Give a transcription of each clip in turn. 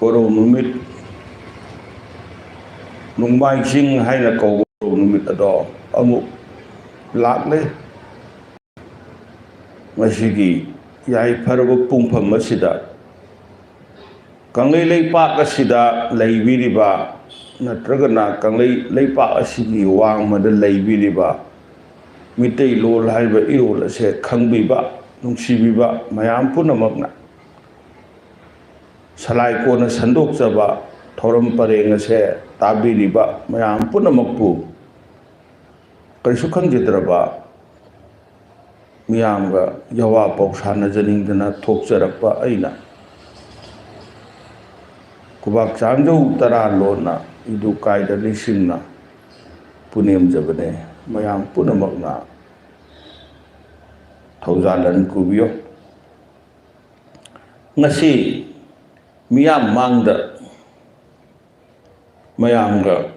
Koro numit nungmai sing haina koro numit ado amuk lakle masigi yai parabo pungpam masida kanglei leipak asida leibiriba natragana kanglei leipak asigi wang mada leibiriba mitei lol haiba irol ase khangbiba nungsibiba mayam punamakna salai kona sandok jaba thoram pareng ase tabiriba mayam punamakpu kaisu khangjidraba miyamga yawa pausana janingdana thokjarakpa aina kubak changjau tara lona idu kaida lisingna punem jabane mayam punamakna thaujalan kubiyo ngasi miyam mangda mayamga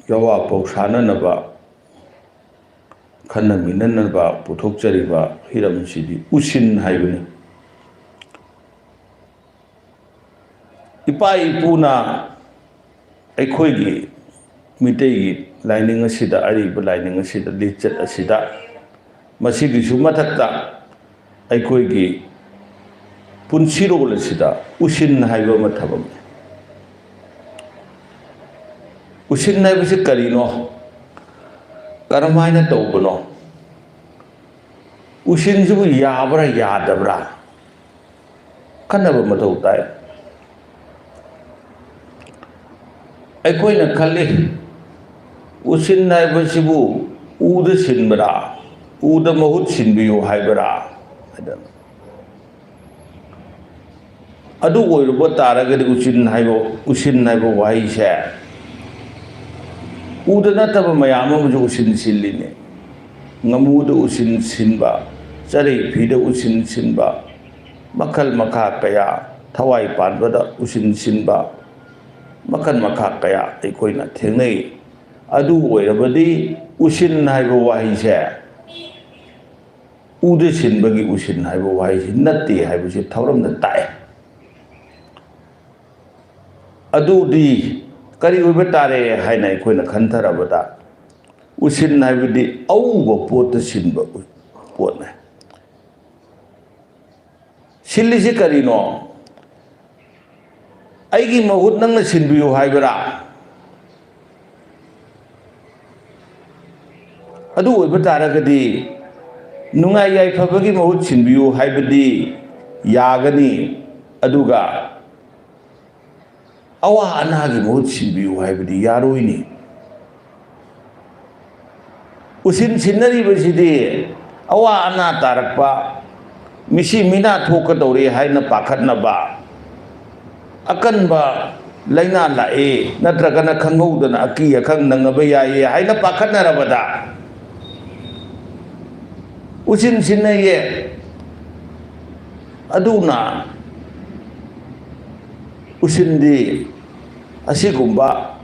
yawa pausana naba khana minanaba puthokjariba hiram sidi usin haibani ipa ipuna aikhoigi mitei laining asida ariba laining asida lichat asida masigi sumathakta aikhoigi punsirol asida usin haiba mathabam usin haibase karino karamhaina tawbano usin jibu yabra yadabra kanaba mathau tai aikoina khalli usin haibasibu uda sinbra uda mahut sinbiyo haibra adu oiruba taragadi usin haibo waise uda nataba mayam amaju usin silline ngamuda usin sinba chari phida usin sinba makal makha kaya thawai panbada usin sinba makal makha kaya aikoina thengnei adu oirabadi usin haibo waise uda sinbagi usin haibo waise natti haibose thauramda tai adu di kari uba tare haina aikoina khantarabada usin haibadi auba pota sinba potna sillisi karino aigi mahut nangna sinbiyu haibara adu oiba taragadi nungai yaifabagi mahut sinbiyu haibadi yagani aduga awa anagi mahut sinbiyu haibadi yaroini usin sinnaribasidi awa ana tarakpa misi mina thokadore haina pakhatnaba akanba laina lae natragana khanghoudana aki akhang nangaba yaye haina pakhatnarabada usin sinnaye aduna usindi asigumba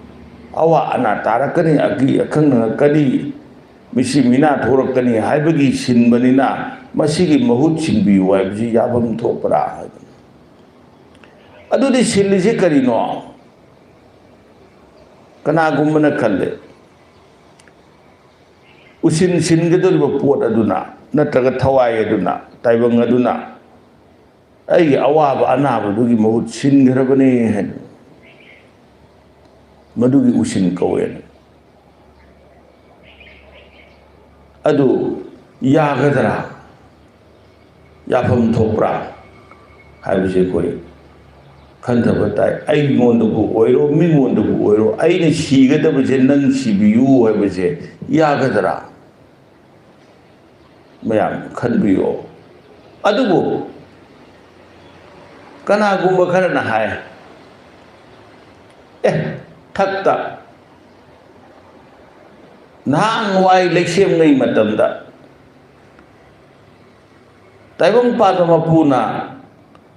awa ana tarakani aki akhang nangakani misi mina thorakani haibagi sinbanina masigi mahut sinbiyu haibasi yabam thopra adudi sillisi karino kanagumbana khalle usin singedoriba pot aduna natraga thawai aduna taibang aduna ai awaba anaba dugi mahut singherabane hen madugi usin kawen adu yagadara yafam thopra haibase koi khantaba tai ai mondabu oiro mingondabu oiro aina sigadabase nang sibiyu haibase yagadara mayam khanbiyo adubu kanagumba kharana hai thakta nang wai leksem ngai matamda taibang pada mapuna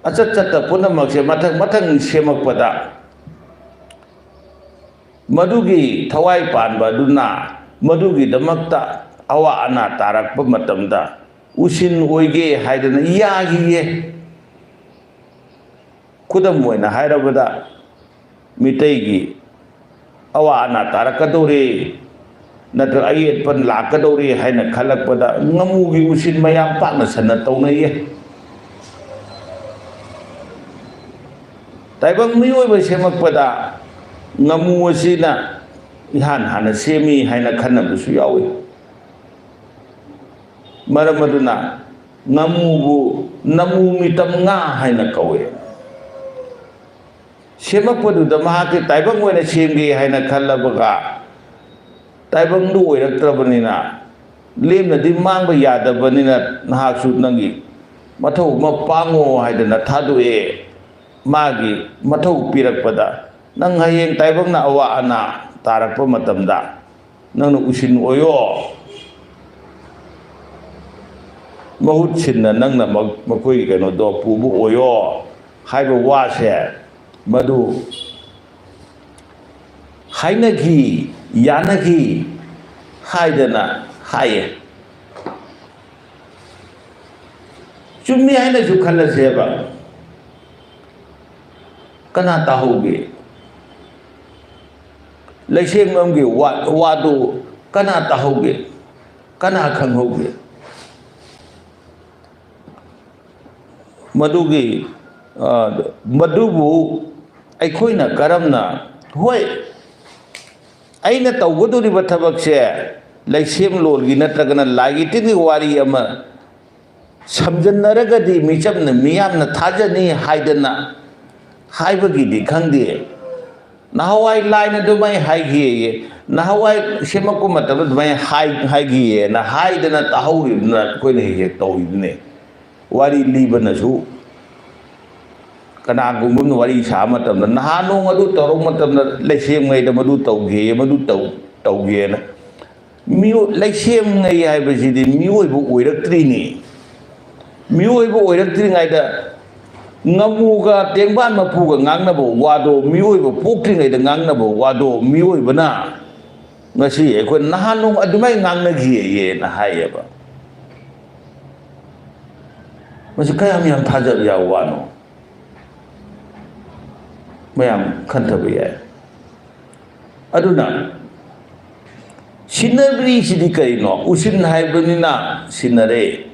achat chatta punamakse mathang semakpada madugi thawai panba duna madugi damakta awa ana tarakpa matamda usin oige haidana yagiye kudam moina hairabada ꯃꯤꯇꯩꯒꯤ ꯑꯋꯥ ꯑꯅꯥ ꯇꯥꯔꯛꯀꯗꯧꯔꯦ ꯅꯠꯇ꯭ꯔꯒ ꯑꯌꯦꯠꯄ ꯂꯥꯛꯀꯗꯧꯔꯦ ꯍꯥꯏꯅ ꯈꯜꯂꯛꯄꯗ ꯉꯥꯃꯨꯒꯤ ꯎꯁꯤꯟ ꯃꯌꯥꯝ ꯄꯥꯛꯅ ꯁꯟꯅ ꯇꯧꯅꯩꯌꯦ ꯇꯥꯏꯕꯪ ꯃꯤꯑꯣꯏꯕ ꯁꯦꯝꯃꯛꯄꯗ ꯉꯥꯃꯨ ꯑꯁꯤꯅ 이한 하나 셈이 하나 칸나부수 야위 마라마두나 나무부 나무 미tamnga 하나 까웨 셈악보두다 마하게 따이방웨나 셈게 하나 칼라바가 따이방도 오이락트라버니나 렘나디 망바 야다버니나 나학수 낭기 마타우 마빵오 하이드나 타두에 마기 마타우 삐락바다 낭 하이행 따이방나 아와 아나 तारकप मतमदा नंग उसिन ओयो बहुत छिन्न नंग मकोई कनो दो पुबु ओयो हाइबो वासे मधु हाइनगी यानगी हाइदना हाये चुम्मी हाइना जु खल्लसेबा कना ताहोगे लेसेंग नमगे वादो कना ताहोगे कना खंगहोगे मधुगी मधुबु अखोइना करमना होय अइना तौगदोरिबा थबकसे लेसेम लोलगी नत्रगना लागी तिनि वारी अमा समजन्नरगदि मिचमना मियामना थाजनी हाइदना हाइबगिदि खंगदे नहावाई लाइन दुमाई हाइगी नहावाई सेमको मतलब दुमाई हाइगी ना हाइदना ताहौरिना कोई नहीं है तौइदने वारी लीबनसु कनागुम वारी सा मतलब नहानो अदु तौरो मतलब लेसेम ngै द मदु तौगे मदु तौगे ना मियो लेसेम ngै हाइबसिदि मियोइबो ओइरक्त्रिनि मियोइबो ओइरक्त्रिङाइदा ngamuga tengban mapuga ngangnabo wado miyoiba poktringaida ngangnabo wado miyoibana ngasi ekoi nahanung adumai ngangnagie ye na hayaba masi kayam yang thajab ya wano mayam khantabe ya aduna sinabri sidi kaino usin haibanina sinare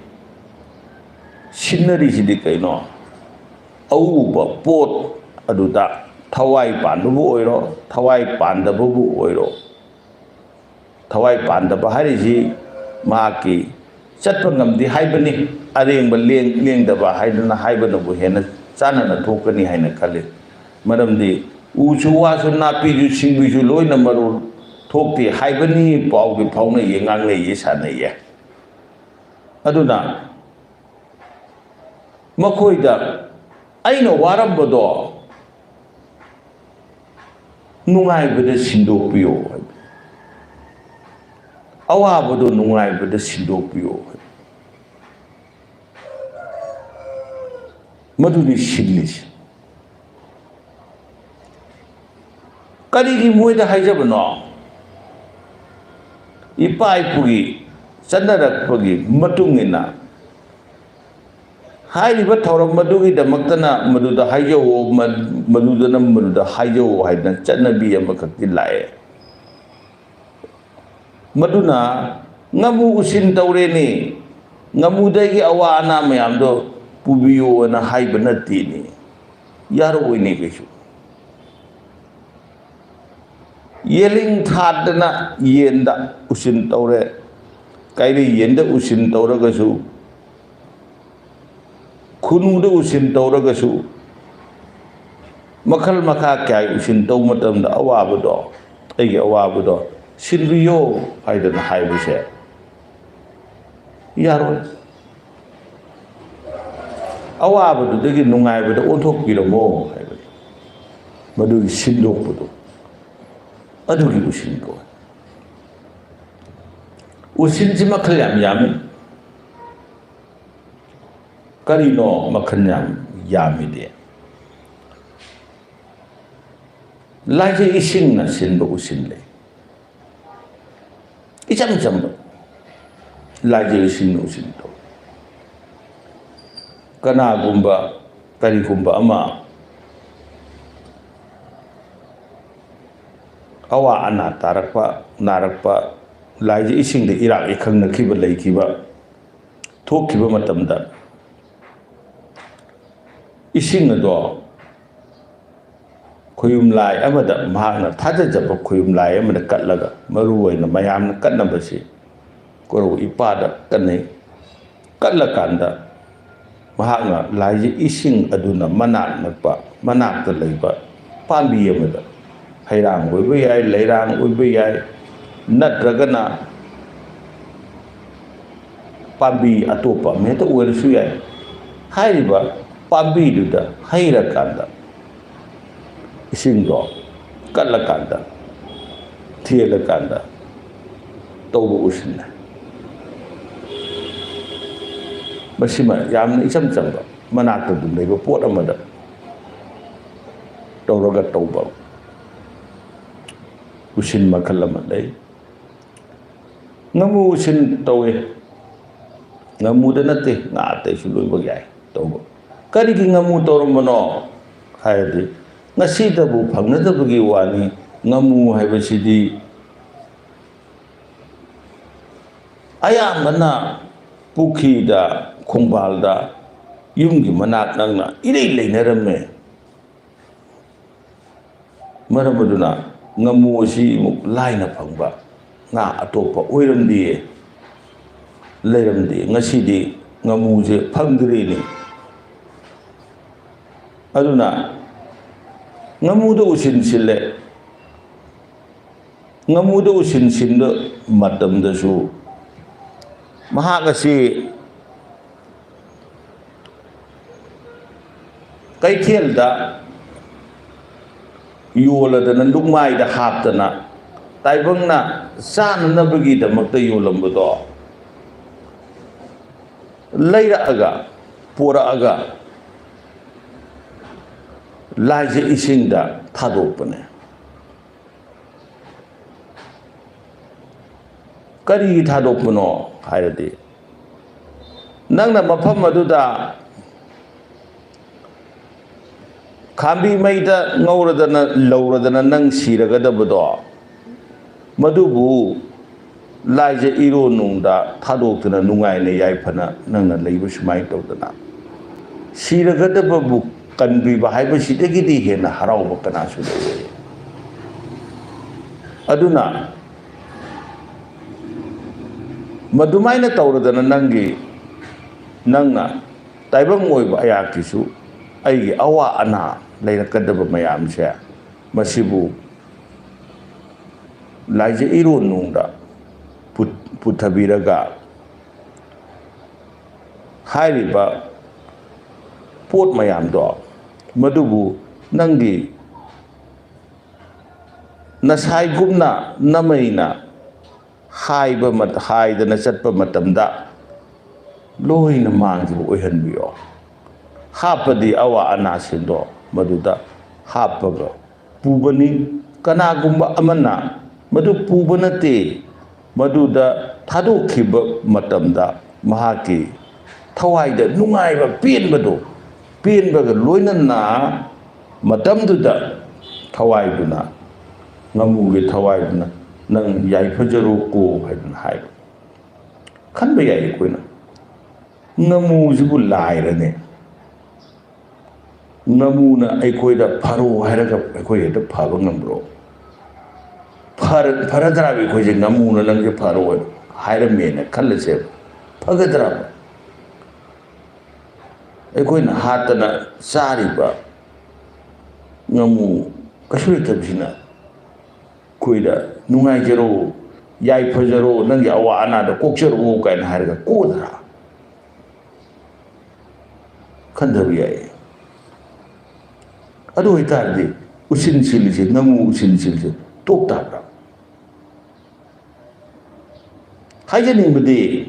sinari sidi kaino अवुबा पोट अदुदा थवाई पांदबु ओइरो थवाई पांदबु ओइरो थवाई पांदबा हारिजि माकी चटप ngमदि हाइबनि अरेंब लेंदबा हाइदना हाइबनबु हेना चानना थोकनी हाइना खले मरमदि उचु वासु नापीजु सिंबिजु लोइना मरु थोकति हाइबनि पाउगि फाउना येंगांगले ये सानैये अदुना मखोइदा अइनो वारंबदो नुंगाइबदे सिंदोपियो अवाबदो नुंगाइबदे सिंदोपियो मधुनि सिल्लिस करिगी मोइदा हाइजबनो इपाइपुगी चंदरकपगी मतुंगिना हाइरिबा थौरम मदुगी दमक्तना मदुदा हाइजो मदुदना मदुदा हाइजो हाइदना चन्नबी अमखक्ति लाए मदुना ngमु उसिन तौरेनी ngमुदगी अवा अना मयामदो पुबियो ना हाइबा नतिनी यारो ओइनी केसु येलिंग थादना येंदा उसिन तौरे काइरि येंदा उसिन तौरगसु खुनुदा उसिन तौरगसु मखल मखा क्या उसिन तौ मतमदा अवाबदो अइगे अवाबदो सिनबियो हाइदना हाइबसे यारो अवाबदुदगी नुंगाइबदा ओंथोकपिरमो हाइबदि मदुगी सिनदोकपदो अदुगी उसिन को उसिनजि मखल यामी करीनो मखन्याम यामिदे लाइजे इसिंग न सिनबो उसिनले इचम चम लाइजे इसिंग न उसिनतो कनागुंबा करीगुंबा अमा awa ana tarakpa narakpa laije isingda irak ikhangnakiba leikiba thokkiba matamda ising ado khoyum lai amada mahana thajajaba khoyum lai amada katlaga maru oina mayamna katnabasi koro ipada kanai katlakanda mahana laije ising aduna manak nakpa manakta leiba pambi amada hairang oiba yai leirang oiba yai natragana pambi atopa meta oirasu yai hairiba pambi duda hairakanda isingdo katlakanda thielakanda tauba usina masima yamna isam chamba manakta dum leiba pot amada tawraga tauba usin makal ama lei ngamu usin tawe ngamu da nate ngate su loiba yai tauba karigi ngamu tawrambano hayadi ngasidabu phangnadabagi wani ngamu haibasidi ayamana pukhida khongbalda yumgi manak nangna irei leinaramme maramaduna ngamu si muk laina phangba nga atopa oiramdi leiramdi ngasidi ngamu je phangdri ni aduna ngamu do usin sille ngamu do usin sinda matam da su mahagasi kaithelda yoladana lungmai da haptana taibangna sananabagi damakta yolambudo leiraaga poraaga laije isingda thadopane kari thadopano hairadi nangna mafam aduda Kambi maida ngauradana lauradana nang siragadabado madubu laije iro nungda thadokna nungaina yaifana nangna leiba sumai tawdana siragadababu kanbiba haiba sidagidi hena harauba kanasu lewe aduna madumaina tawradana nangna taibang oiba ayakisu aigi awa ana leirakadaba mayamse masibu laije iro nungda puthabiraga hairiba pot mayamdo madubu nangi nasai gumna namaina haiba mat haidana chatpa matamda loina mangjibu oihanbiyo hapadi awa anasindo maduda hapaga pubani kanagumba amana madu pubanate maduda thadokhiba matamda mahaki thawaida nungaiba penbaga loinana matamduda thawaiduna ngamuge thawaiduna nang yaifajaro ko haiduna haiba khanba yai koina ngamu jibu lairane ngamuna aikoida pharo hairaga aikoi da phaba ngambro pharadra bi khoi je ngamuna langje pharo haira mena khallase phagadra aikoi na hatana sariba ngamu kasuri tabjina koida nungai jero yai phajaro nangi awa ana da kokcharo kain hairaga kodra khandabi yai adu itardi usin silise ngamu usin silise toktabra haijani budi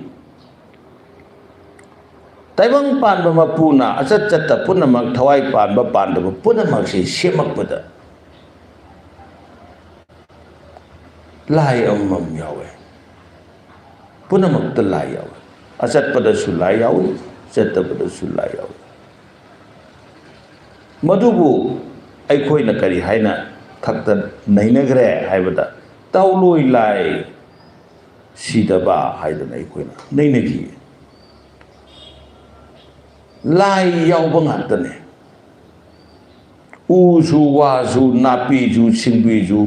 taibang panba mapuna asat chatta punamak thawai panba pandaba punamak si semakpada lai amam yawe punamak ta lai yawe asat pada sulai yawe chatta pada sulai yawe madubu aikoi na kari haina ꯈꯛꯇ ꯅꯩꯅꯈ꯭ꯔꯦ ꯍꯥꯏꯕꯗ ꯇꯧꯂꯣꯏ ꯂꯥꯏ ꯁꯤꯗꯕ ꯍꯥꯏꯗꯅ ꯑꯩꯈꯣꯏꯅ ꯅꯩꯅꯈꯤ ꯂꯥꯏ ꯌꯥꯎꯕ ꯉꯥꯛꯇꯅꯦ ꯎꯁꯨ ꯋꯥꯁꯨ ꯅꯥꯄꯤꯁꯨ ꯁꯤꯡꯕꯤꯁꯨ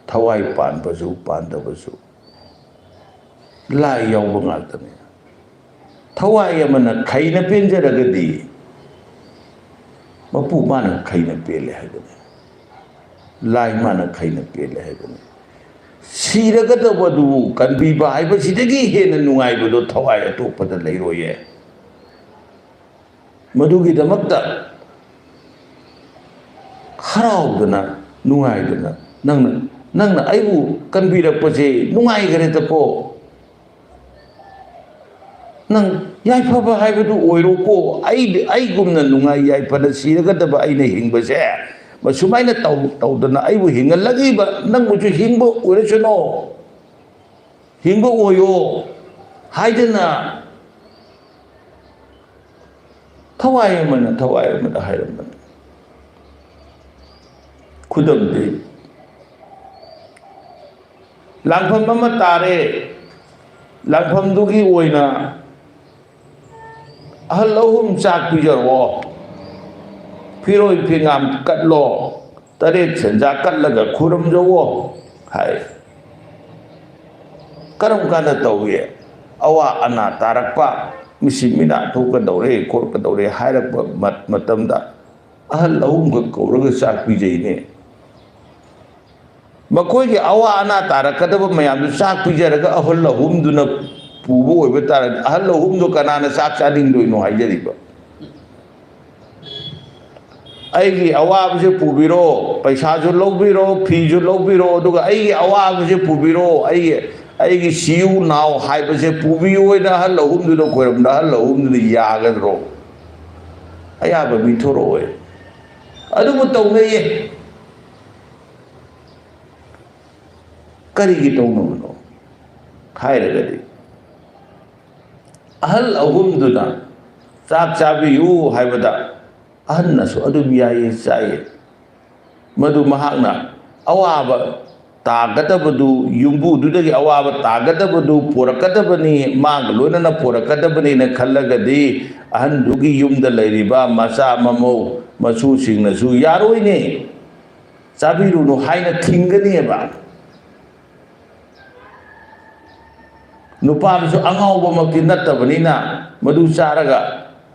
ꯊꯋꯥꯏ ꯄꯥꯟꯕꯁꯨ ꯄꯥꯟꯗꯕꯁꯨ ꯂꯥꯏ ꯌꯥꯎꯕ ꯉꯥꯛꯇꯅꯦ ꯊꯋꯥꯏ ꯑꯃꯅ ꯈꯩꯅ ꯄꯦꯟꯖꯔꯒꯗꯤ ꯃꯄꯨ ꯃꯥꯅ ꯈꯩꯅ ꯄꯦꯜꯂꯦ ꯍꯥꯏꯕꯅꯤ ꯂꯥꯏ ꯃꯥꯅ ꯈꯩꯅ ꯄꯦꯜꯂꯦ ꯍꯥꯏꯕꯅꯤ ꯁꯤꯔꯒꯗꯕꯗꯨ ꯀꯟꯕꯤꯕ ꯍꯥꯏꯕꯁꯤꯗꯒꯤ ꯍꯦꯟꯅ ꯅꯨꯡꯉꯥꯏꯕꯗꯣ ꯊꯋꯥꯏ ꯑꯇꯣꯞꯄꯗ ꯂꯩꯔꯣꯏꯌꯦ ꯃꯗꯨꯒꯤꯗꯃꯛꯇ ꯍꯔꯥꯎꯗꯅ ꯅꯨꯡꯉꯥꯏꯗꯅ ꯅꯪꯅ ꯑꯩꯕꯨ ꯀꯟꯕꯤꯔꯛꯄꯁꯦ ꯅꯨꯡꯉꯥꯏꯈ꯭ꯔꯦꯗꯀꯣ ꯅꯪ ꯌꯥꯏꯐꯕ ꯍꯥꯏꯕꯗꯨ ꯑꯣꯏꯔꯣꯀꯣ ꯑꯩꯒꯨꯝꯅ ꯅꯨꯡꯉꯥꯏ ꯌꯥꯏꯐꯅ ꯁꯤꯔꯒꯗꯕ ꯑꯩꯅ ꯍꯤꯡꯕꯁꯦ ꯃꯁꯨꯃꯥꯏꯅ ꯇꯧꯗꯅ ꯑꯩꯕꯨ ꯍꯤꯡꯍꯜꯂꯒꯤꯕ ꯅꯪꯕꯨꯁꯨ ꯍꯤꯡꯕ ꯑꯣꯏꯔꯁꯅꯣ ꯍꯤꯡꯕ ꯑꯣꯏꯌꯣ ꯍꯥꯏꯗꯅ ꯊꯋꯥꯏ ꯑꯃꯗ ꯍꯥꯏꯔꯝꯕꯅꯤ ꯈꯨꯗꯝꯗꯤ ꯂꯥꯡꯐꯝ ꯑꯃ ꯇꯥꯔꯦ ꯂꯥꯡꯐꯝꯗꯨꯒꯤ ꯑꯣꯏꯅ ꯑꯍꯜ ꯑꯍꯨꯝ ꯆꯥꯛ ꯄꯤꯖꯔꯛꯑꯣ ꯐꯤꯔꯣꯏ ꯐꯤꯉꯥꯝ ꯀꯠꯂꯣ ꯇꯔꯦꯠ ꯁꯦꯟꯖꯥ ꯀꯠꯂꯒ ꯈꯨꯔꯨꯝꯖꯋꯣ ꯍꯥꯏ ꯀꯔꯝ ꯀꯥꯟꯗ ꯇꯧꯏ ꯑꯋꯥ ꯑꯅꯥ ꯇꯥꯔꯛꯄ ꯃꯤꯁꯤ ꯃꯤꯅꯥ ꯊꯣꯛꯀꯗꯧꯔꯦ ꯈꯣꯠꯀꯗꯧꯔꯦ ꯍꯥꯏꯔꯛꯄ ꯃꯇꯝꯗ ꯑꯍꯜ ꯑꯍꯨꯝꯈꯛ ꯀꯧꯔꯒ ꯆꯥꯛ ꯄꯤꯖꯩꯅꯦ ꯃꯈꯣꯏꯒꯤ ꯑꯋꯥ ꯑꯅꯥ ꯇꯥꯔꯛꯀꯗꯕ ꯃꯌꯥꯝꯗꯨ ꯆꯥꯛ ꯄꯤꯖꯔꯒ ꯑꯍꯜ ꯑꯍꯨꯝꯗꯨꯅ ꯄꯨꯕ ꯑꯣꯏꯕ ꯇꯥꯔꯗꯤ ꯑꯍꯜ ꯑꯍꯨꯝꯗꯨ ꯀꯅꯥꯅ ꯆꯥꯛ ꯆꯥꯅꯤꯡꯗꯣꯏꯅꯣ ꯍꯥꯏꯖꯔꯤꯕ ꯑꯩꯒꯤ ꯑꯋꯥꯕꯁꯦ ꯄꯨꯕꯤꯔꯣ ꯄꯩꯁꯥꯁꯨ ꯂꯧꯕꯤꯔꯣ ꯐꯤꯁꯨ ꯂꯧꯕꯤꯔꯣ ꯑꯗꯨꯒ ꯑꯩꯒꯤ ꯑꯋꯥꯕꯁꯦ ꯄꯨꯕꯤꯔꯣ ꯑꯩꯒꯤ ꯁꯤꯌꯨ ꯅꯥꯎ ꯍꯥꯏꯕꯁꯦ ꯄꯨꯕꯤꯌꯣꯅ ꯑꯍꯜ ꯑꯍꯨꯝꯗꯨꯅ ꯈꯣꯏꯔꯝꯗ ꯑꯍꯜ ꯑꯍꯨꯝꯗꯨꯅ ꯌꯥꯒꯗ꯭ꯔꯣ ꯑꯌꯥꯕ ꯄꯤꯊꯣꯔꯛꯑꯣꯏ ꯑꯗꯨꯕꯨ ꯇꯧꯅꯩꯌꯦ ꯀꯔꯤꯒꯤ ꯇꯧꯅꯕꯅꯣ ꯍꯥꯏꯔꯒꯗꯤ ꯑꯍꯜ ꯑꯍꯨꯝꯗꯨꯅ ꯆꯥꯛ ꯆꯥꯕꯤꯌꯨ ꯍꯥꯏꯕꯗ ꯑꯍꯟꯅꯁꯨ ꯑꯗꯨꯝ ꯌꯥꯏꯌꯦ ꯆꯥꯏꯌꯦ ꯃꯗꯨ ꯃꯍꯥꯛꯅ ꯑꯋꯥꯕ ꯇꯥꯒꯗꯕꯗꯨ ꯌꯨꯝꯕꯨꯗꯨꯗꯒꯤ ꯑꯋꯥꯕ ꯇꯥꯒꯗꯕꯗꯨ ꯄꯣꯔꯛꯀꯗꯕꯅꯤ ꯃꯥꯒ ꯂꯣꯏꯅꯅ ꯄꯣꯔꯛꯀꯗꯕꯅꯤꯅ ꯈꯜꯂꯒꯗꯤ ꯑꯍꯟꯗꯨꯒꯤ ꯌꯨꯝꯗ ꯂꯩꯔꯤꯕ ꯃꯆꯥ ꯃꯃꯧ ꯃꯁꯨꯁꯤꯡꯅꯁꯨ ꯌꯥꯔꯣꯏꯅꯦ ꯆꯥꯕꯤꯔꯨꯅꯨ ꯍꯥꯏꯅ ꯊꯤꯡꯒꯅꯤꯕ ꯅꯨꯄꯥꯗꯨꯁꯨ ꯑꯉꯥꯎꯕꯃꯛꯇꯤ ꯅꯠꯇꯕꯅꯤꯅ ꯃꯗꯨ ꯆꯥꯔꯒ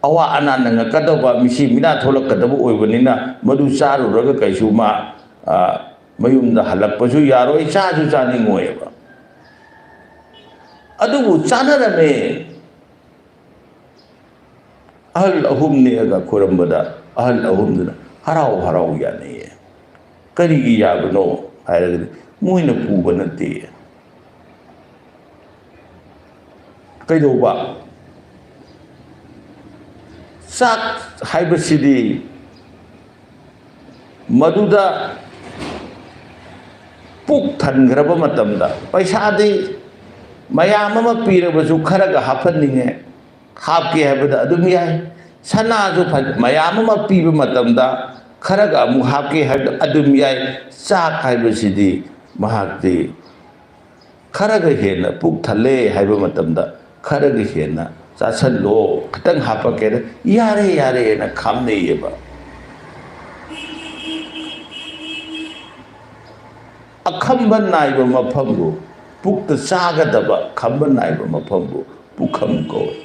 ꯑꯋꯥ ꯑꯅꯥ ꯅꯪꯉꯛꯀꯗꯕ ꯃꯤꯁꯤ ꯃꯤꯅꯥ ꯊꯣꯛꯂꯛꯀꯗꯕ ꯑꯣꯏꯕꯅꯤꯅ ꯃꯗꯨ ꯆꯥꯔꯨꯔꯒ ꯀꯩꯁꯨ ꯃꯌꯨꯝꯗ ꯍꯜꯂꯛꯄꯁꯨ ꯌꯥꯔꯣꯏ ꯆꯥꯁꯨ ꯆꯥꯅꯤꯡꯉꯣꯏꯕ ꯑꯗꯨꯕꯨ ꯆꯥꯅꯔꯝꯃꯦ ꯑꯍꯜ ꯑꯍꯨꯝ ꯅꯦꯛꯑꯒ ꯈꯣꯏꯔꯝꯕꯗ ꯑꯍꯜ ꯑꯍꯨꯝꯗꯨꯅ ꯍꯔꯥꯎ ꯍꯔꯥꯎ ꯌꯥꯅꯩꯌꯦ ꯀꯔꯤꯒꯤ ꯌꯥꯕꯅꯣ ꯍꯥꯏꯔꯒꯗꯤ ꯃꯣꯏꯅ ꯄꯨꯕ ꯅꯠꯇꯦ ꯀꯩꯗꯧꯕ ꯆꯥꯛ ꯍꯥꯏꯕꯁꯤꯗꯤ ꯃꯗꯨꯗ ꯄꯨꯛ ꯊꯟꯈ꯭ꯔꯕ ꯃꯇꯝꯗ ꯄꯩꯁꯥꯗꯤ ꯃꯌꯥꯝ ꯑꯃ ꯄꯤꯔꯕꯁꯨ ꯈꯔꯒ ꯍꯥꯞꯍꯟꯅꯤꯡꯉꯦ ꯍꯥꯞꯀꯦ ꯍꯥꯏꯕꯗ ꯑꯗꯨꯝ ꯌꯥꯏ ꯁꯅꯥꯁꯨ ꯃꯌꯥꯝ ꯑꯃ ꯄꯤꯕ ꯃꯇꯝꯗ ꯈꯔꯒ ꯑꯃꯨꯛ ꯍꯥꯞꯀꯦ ꯍꯥꯏꯕꯗ ꯑꯗꯨꯝ ꯌꯥꯏ ꯆꯥꯛ ꯍꯥꯏꯕꯁꯤꯗꯤ ꯃꯍꯥꯛꯇꯤ ꯈꯔꯒ ꯍꯦꯟꯅ ꯄꯨꯛ ꯊꯜꯂꯦ ꯍꯥꯏꯕ ꯃꯇꯝꯗ ꯈꯔꯒ ꯍꯦꯟꯅ ꯆꯥꯁꯜꯂꯣ ꯈꯤꯇꯪ ꯍꯥꯞꯄꯛꯀꯦꯅ ꯌꯥꯔꯦ ꯌꯥꯔꯦꯅ ꯈꯥꯝꯅꯩꯌꯦꯕ ꯑꯈꯝꯕ ꯅꯥꯏꯕ ꯃꯐꯝꯕꯨ ꯄꯨꯛꯇ ꯆꯥꯒꯗꯕ ꯈꯝꯕ ꯅꯥꯏꯕ ꯃꯐꯝꯕꯨ ꯄꯨꯈꯝ ꯀꯧꯏ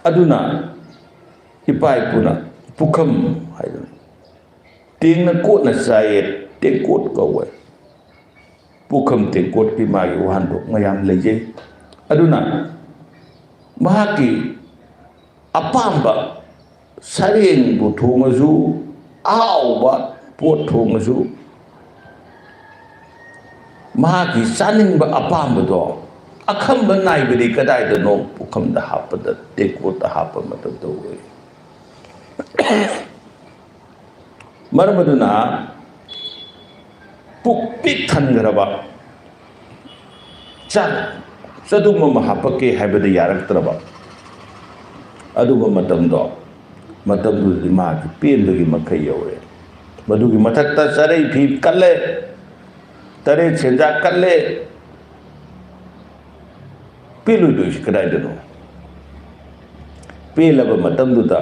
ꯑꯗꯨꯅ ꯏꯄꯥ ꯏꯄꯨꯅ ꯄꯨꯈꯝ ꯍꯥꯏꯗꯅ ꯇꯦꯡꯅ ꯀꯣꯠꯅ ꯆꯥꯏꯌꯦ ꯇꯦꯡꯀꯣꯠ ꯀꯧꯋꯦ ꯄꯨꯈꯝ ꯇꯦꯡꯀꯣꯠꯀꯤ ꯃꯥꯒꯤ ꯋꯥꯍꯟꯊꯣꯛ ꯃꯌꯥꯝ ꯂꯩꯖꯩ ꯑꯗꯨꯅ ꯃꯍꯥꯛꯀꯤ ꯑꯄꯥꯝꯕ ꯁꯔꯦꯡꯕꯨ ꯊꯣꯡꯉꯁꯨ ꯑꯍꯥꯎꯕ ꯄꯣꯠ ꯊꯣꯡꯉꯁꯨ ꯃꯍꯥꯛꯀꯤ ꯆꯥꯅꯤꯡꯕ ꯑꯄꯥꯝꯕꯗꯣ ꯑꯈꯝꯕ ꯅꯥꯏꯕꯗꯤ ꯀꯗꯥꯏꯗꯅꯣ ꯄꯨꯈꯝꯗ ꯍꯥꯞꯄꯗ ꯇꯦꯡꯀꯣꯠꯇ ꯍꯥꯞꯄ ꯃꯇꯝꯗ ꯑꯣꯏ ꯃꯔꯝ ꯑꯗꯨꯅ ꯄꯨꯛ ꯄꯤꯛ ꯊꯟꯈ꯭ꯔꯕ ꯆꯥꯛ ꯆꯗꯨꯝ ꯑꯃ ꯍꯥꯞꯄꯛꯀꯦ ꯍꯥꯏꯕꯗ ꯌꯥꯔꯛꯇ꯭ꯔꯕ ꯑꯗꯨꯒꯨꯝꯕ ꯃꯇꯝꯗꯣ ꯃꯇꯝꯗꯨꯗꯗꯤ ꯃꯍꯥꯛꯀꯤ ꯄꯦꯟꯕꯒꯤ ꯃꯈꯩ ꯌꯧꯔꯦ ꯃꯗꯨꯒꯤ ꯃꯊꯛꯇ ꯆꯔꯩ ꯐꯤ ꯀꯜꯂꯦ ꯇꯔꯦꯠ ꯁꯦꯟꯖꯥ ꯀꯜꯂꯦ ꯄꯦꯜꯂꯣꯏꯗꯣꯏꯁꯤ ꯀꯗꯥꯏꯗꯅꯣ ꯄꯦꯜꯂꯕ ꯃꯇꯝꯗꯨꯗ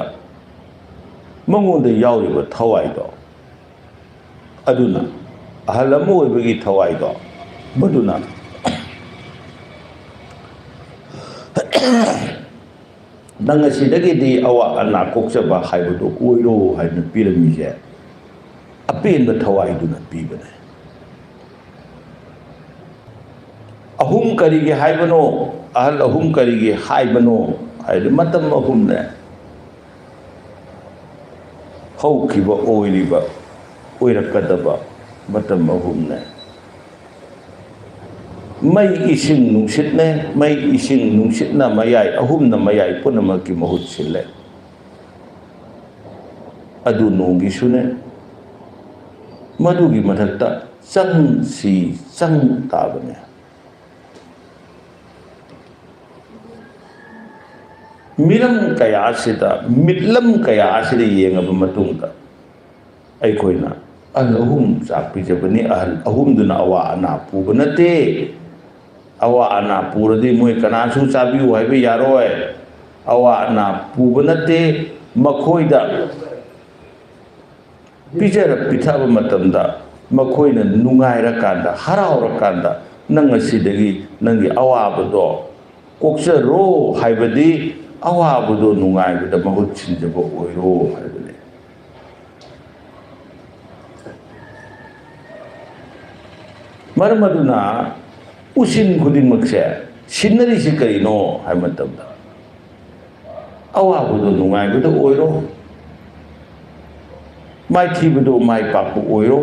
ꯃꯉꯣꯟꯗ ꯌꯥꯎꯔꯤꯕ ꯊꯋꯥꯏꯗꯣ ꯑꯗꯨꯅ ꯑꯍꯜ ꯑꯃ ꯑꯣꯏꯕꯒꯤ ꯊꯋꯥꯏꯗꯣ ꯃꯗꯨꯅ ꯅꯪ ꯑꯁꯤꯗꯒꯤꯗꯤ ꯑꯋꯥ ꯑꯅꯥ ꯀꯣꯛꯆꯕ ꯍꯥꯏꯕꯗꯣ ꯑꯣꯏꯔꯣ ꯍꯥꯏꯅ ꯄꯤꯔꯝꯃꯤꯁꯦ ꯑꯄꯦꯟꯕ ꯊꯋꯥꯏꯗꯨꯅ ꯄꯤꯕꯅꯦ ꯑꯍꯨꯝ ꯀꯔꯤꯒꯤ ꯍꯥꯏꯕꯅꯣ ꯑꯍꯜ ꯑꯍꯨꯝ ꯀꯔꯤꯒꯤ ꯍꯥꯏꯕꯅꯣ ꯍꯥꯏꯗꯤ ꯃꯇꯝ ꯑꯍꯨꯝꯅꯦ ꯍꯧꯈꯤꯕ ꯑꯣꯏꯔꯤꯕ ꯑꯣꯏꯔꯛꯀꯗꯕ ꯃꯇꯝ ꯑꯍꯨꯝꯅꯦ ꯃꯩ ꯏꯁꯤꯡ ꯅꯨꯡꯁꯤꯠꯅꯦ ꯃꯩ ꯏꯁꯤꯡ ꯅꯨꯡꯁꯤꯠꯅ ꯃꯌꯥꯏ ꯑꯍꯨꯝꯅ ꯃꯌꯥꯏ ꯄꯨꯝꯅꯃꯛꯀꯤ ꯃꯍꯨꯠ ꯁꯤꯜꯂꯦ ꯑꯗꯨ ꯅꯣꯡꯒꯤꯁꯨꯅꯦ ꯃꯗꯨꯒꯤ ꯃꯊꯛꯇ ꯆꯪ ꯇꯥꯕꯅꯦ ꯃꯤꯔꯝ ꯀꯌꯥ ꯑꯁꯤꯗ ꯃꯤꯠꯂꯝ ꯀꯌꯥ ꯑꯁꯤꯗ ꯌꯦꯡꯉꯕ ꯃꯇꯨꯡꯗ ꯑꯩꯈꯣꯏꯅ ꯑꯍꯜ ꯑꯍꯨꯝ ꯆꯥꯛ ꯄꯤꯖꯕꯅꯤ ꯑꯍꯜ ꯑꯍꯨꯝꯗꯨꯅ ꯑꯋꯥ ꯑꯅꯥ ꯄꯨꯕ ꯅꯠꯇꯦ ꯑꯋꯥ ꯑꯅꯥ ꯄꯨꯔꯗꯤ ꯃꯣꯏ ꯀꯅꯥꯁꯨ ꯆꯥꯕꯤꯌꯨ ꯍꯥꯏꯕ ꯌꯥꯔꯣꯏ ꯑꯋꯥ ꯑꯅꯥ ꯄꯨꯕ ꯅꯠꯇꯦ ꯃꯈꯣꯏꯗ ꯄꯤꯖꯔ ꯄꯤꯊꯕ ꯃꯇꯝꯗ ꯃꯈꯣꯏꯅ ꯅꯨꯡꯉꯥꯏꯔꯀꯥꯟꯗ ꯍꯔꯥꯎꯔꯀꯥꯟꯗ ꯅꯪ ꯑꯁꯤꯗꯒꯤ ꯅꯪꯒꯤ ꯑꯋꯥꯕꯗꯣ ꯀꯣꯛꯆꯔꯣ ꯍꯥꯏꯕꯗꯤ ꯑꯋꯥꯕꯗꯣ ꯅꯨꯡꯉꯥꯏꯕꯗ ꯃꯍꯨꯠ ꯁꯤꯟꯖꯕ ꯑꯣꯏꯔꯣ ꯍꯥꯏꯕꯅꯤ ꯃꯔꯝ ꯑꯗꯨꯅ ꯎꯁꯤꯟ ꯈꯨꯗꯤꯡꯃꯛꯁꯦ ꯁꯤꯟꯅꯔꯤꯁꯤ ꯀꯔꯤꯅꯣ ꯍꯥꯏꯕ ꯃꯇꯝꯗ ꯑꯋꯥꯕꯗꯣ ꯅꯨꯡꯉꯥꯏꯕꯗ ꯑꯣꯏꯔꯣ ꯃꯥꯏꯊꯤꯕꯗꯣ ꯃꯥꯏ ꯄꯥꯛꯄ ꯑꯣꯏꯔꯣ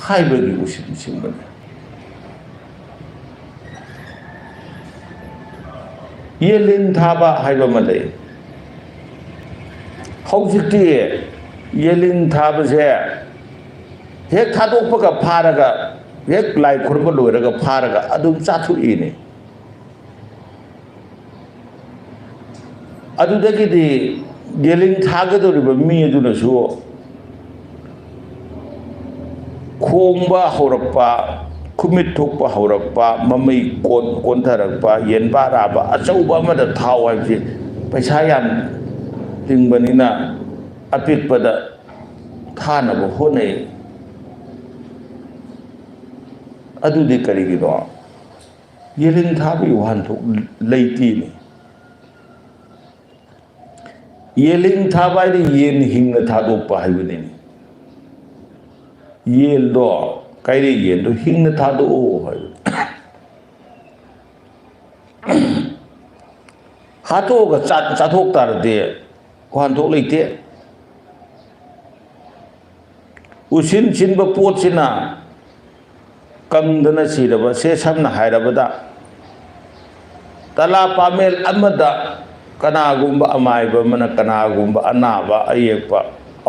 ꯍꯥꯏꯕꯒꯤ ꯎꯁꯤꯟꯁꯤꯟꯕꯅꯤ ꯌꯦꯜꯂꯤꯡ ꯊꯥꯕ ꯍꯥꯏꯕ ꯑꯃ ꯂꯩ ꯍꯧꯖꯤꯛꯇꯤ ꯌꯦꯜꯂꯤꯡ ꯊꯥꯕꯁꯦ ꯍꯦꯛ ꯊꯥꯗꯣꯛꯄꯒ ꯐꯥꯔꯒ ꯍꯦꯛ ꯂꯥꯏ ꯈꯨꯔꯨꯝꯕ ꯂꯣꯏꯔꯒ ꯐꯥꯔꯒ ꯑꯗꯨꯝ ꯆꯥꯊꯣꯛꯏꯅꯤ ꯑꯗꯨꯗꯒꯤꯗꯤ ꯌꯦꯜꯂꯤꯡ ꯊꯥꯒꯗꯧꯔꯤꯕ ꯃꯤ ꯑꯗꯨꯅꯁꯨ ꯈꯣꯡꯕ ꯍꯧꯔꯛꯄ ꯈꯨꯃꯤꯠ ꯊꯣꯛꯄ ꯍꯧꯔꯛꯄ ꯃꯃꯩ ꯀꯣꯟꯊꯔꯛꯄ ꯌꯦꯟꯕꯥ ꯔꯥꯕ ꯑꯆꯧꯕ ꯑꯃꯗ ꯊꯥꯎ ꯍꯥꯏꯕꯁꯤ ꯄꯩꯁా ꯌꯥꯝ ꯇꯤꯡꯕꯅꯤꯅ ꯑꯄꯤꯛꯄꯗ ꯊꯥꯅꯕ ꯍꯣꯠꯅꯩ ꯑꯗꯨꯗꯤ ꯀꯔꯤꯒꯤꯅꯣ ꯌꯦꯜꯂꯤꯡ ꯊꯥꯕꯒꯤ ꯋꯥꯍꯟꯊꯣꯛ ꯂꯩꯇꯦꯅꯦ ꯌꯦꯜꯂꯤꯡ ꯊꯥꯕ ꯍꯥꯏꯗꯤ ꯌꯦꯟ ꯍꯤꯡꯅ ꯊꯥꯗꯣꯛꯄ ꯍꯥꯏꯕꯅꯤꯅꯦ ꯌꯦꯟꯗꯣ ꯀꯩꯔꯦ ꯌꯦꯟꯗꯣ ꯍꯤꯡꯅ ꯊꯥꯗꯣꯛꯑꯣ ꯍꯥꯏꯕ ꯍꯥꯠꯇꯣꯛꯑꯒ ꯆꯥꯊꯣꯛ ꯇꯥꯔꯗꯤ ꯋꯥꯍꯟꯊꯣꯛ ꯂꯩꯇꯦ ꯎꯁꯤꯟ ꯁꯤꯟꯕ ꯄꯣꯠꯁꯤꯅ ꯀꯪꯗꯅ ꯁꯤꯔꯕ ꯁꯦ ꯁꯝꯅ ꯍꯥꯏꯔꯕꯗ ꯇꯂꯥ ꯄꯥꯃꯦꯜ ꯑꯃꯗ ꯀꯅꯥꯒꯨꯝꯕ ꯑꯃꯥꯏꯕ ꯑꯃꯅ ꯀꯅꯥꯒꯨꯝꯕ ꯑꯅꯥꯕ ꯑꯌꯦꯛꯄ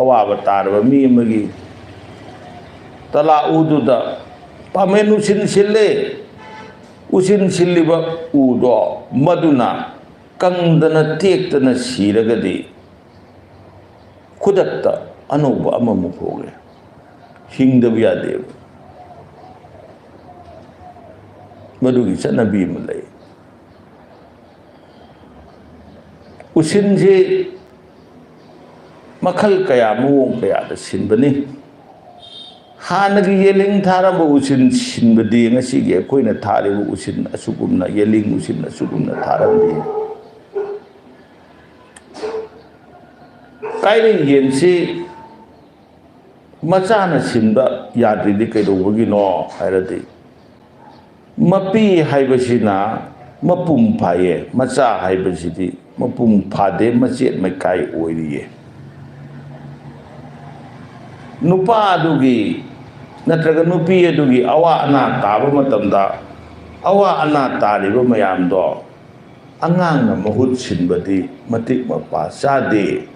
ꯑꯋꯥꯕ ꯇꯥꯔꯕ ꯃꯤ ꯑꯃꯒꯤ ꯇꯂꯥ ꯎꯗꯨꯗ ꯄꯥꯃꯦꯟ ꯎꯁꯤꯟ ꯁꯤꯜꯂꯦ ꯎꯁꯤꯟ ꯁꯤꯜꯂꯤꯕ ꯎꯗꯣ ꯃꯗꯨꯅ ꯀꯪꯗꯅ ꯇꯦꯛꯇꯅ ꯁꯤꯔꯒꯗꯤ ꯈꯨꯗꯛꯇ ꯑꯅꯧꯕ ꯑꯃꯃꯨꯛ ꯍꯧꯔꯦ ꯍꯤꯡꯗꯕ ꯌꯥꯗꯦꯕ ꯃꯗꯨꯒꯤ ꯆꯠꯅꯕꯤ ꯑꯃ ꯂꯩ ꯎꯁꯤꯟꯁꯤ ꯃꯈꯜ ꯀꯌꯥ ꯃꯑꯣꯡ ꯀꯌꯥꯗ ꯁꯤꯟꯕꯅꯤ ꯍꯥꯟꯅꯒꯤ ꯌꯦꯜꯂꯤꯡ ꯊꯥꯔꯝꯕ ꯎꯁꯤꯟ ꯁꯤꯟꯕꯗꯤ ꯉꯁꯤꯒꯤ ꯑꯩꯈꯣꯏꯅ ꯊꯥꯔꯤꯕ ꯎꯁꯤꯟ ꯑꯁꯨꯒꯨꯝꯅ ꯌꯦꯜꯂꯤꯡ ꯎꯁꯤꯟ ꯑꯁꯨꯒꯨꯝꯅ ꯊꯥꯔꯝꯗꯦ ꯀꯥꯏꯔꯦ ꯌꯦꯟꯁꯤ ꯃꯆꯥꯅ ꯁꯤꯟꯕ ꯌꯥꯗ꯭ꯔꯤꯗꯤ ꯀꯩꯗꯧꯕꯒꯤꯅꯣ ꯍꯥꯏꯔꯗꯤ ꯃꯄꯤ ꯍꯥꯏꯕꯁꯤꯅ ꯃꯄꯨꯡ ꯐꯥꯏꯌꯦ ꯃꯆꯥ ꯍꯥꯏꯕꯁꯤꯗꯤ ꯃꯄꯨꯡ ꯐꯥꯗꯦ ꯃꯆꯦꯠ ꯃꯀꯥꯏ ꯑꯣꯏꯔꯤꯌꯦ ꯅꯨꯄꯥ ꯑꯗꯨꯒꯤ ꯅꯠꯇ꯭ꯔꯒ ꯅꯨꯄꯤ ꯑꯗꯨꯒꯤ ꯑꯋꯥ ꯑꯅꯥ ꯇꯥꯕ ꯃꯇꯝꯗ ꯑꯋꯥ ꯑꯅꯥ ꯇꯥꯔꯤꯕ ꯃꯌꯥꯝꯗꯣ ꯑꯉꯥꯡꯅ ꯃꯍꯨꯠ ꯁꯤꯟꯕꯗꯤ ꯃꯇꯤꯛ ꯃꯄꯥ ꯆꯥꯗꯦ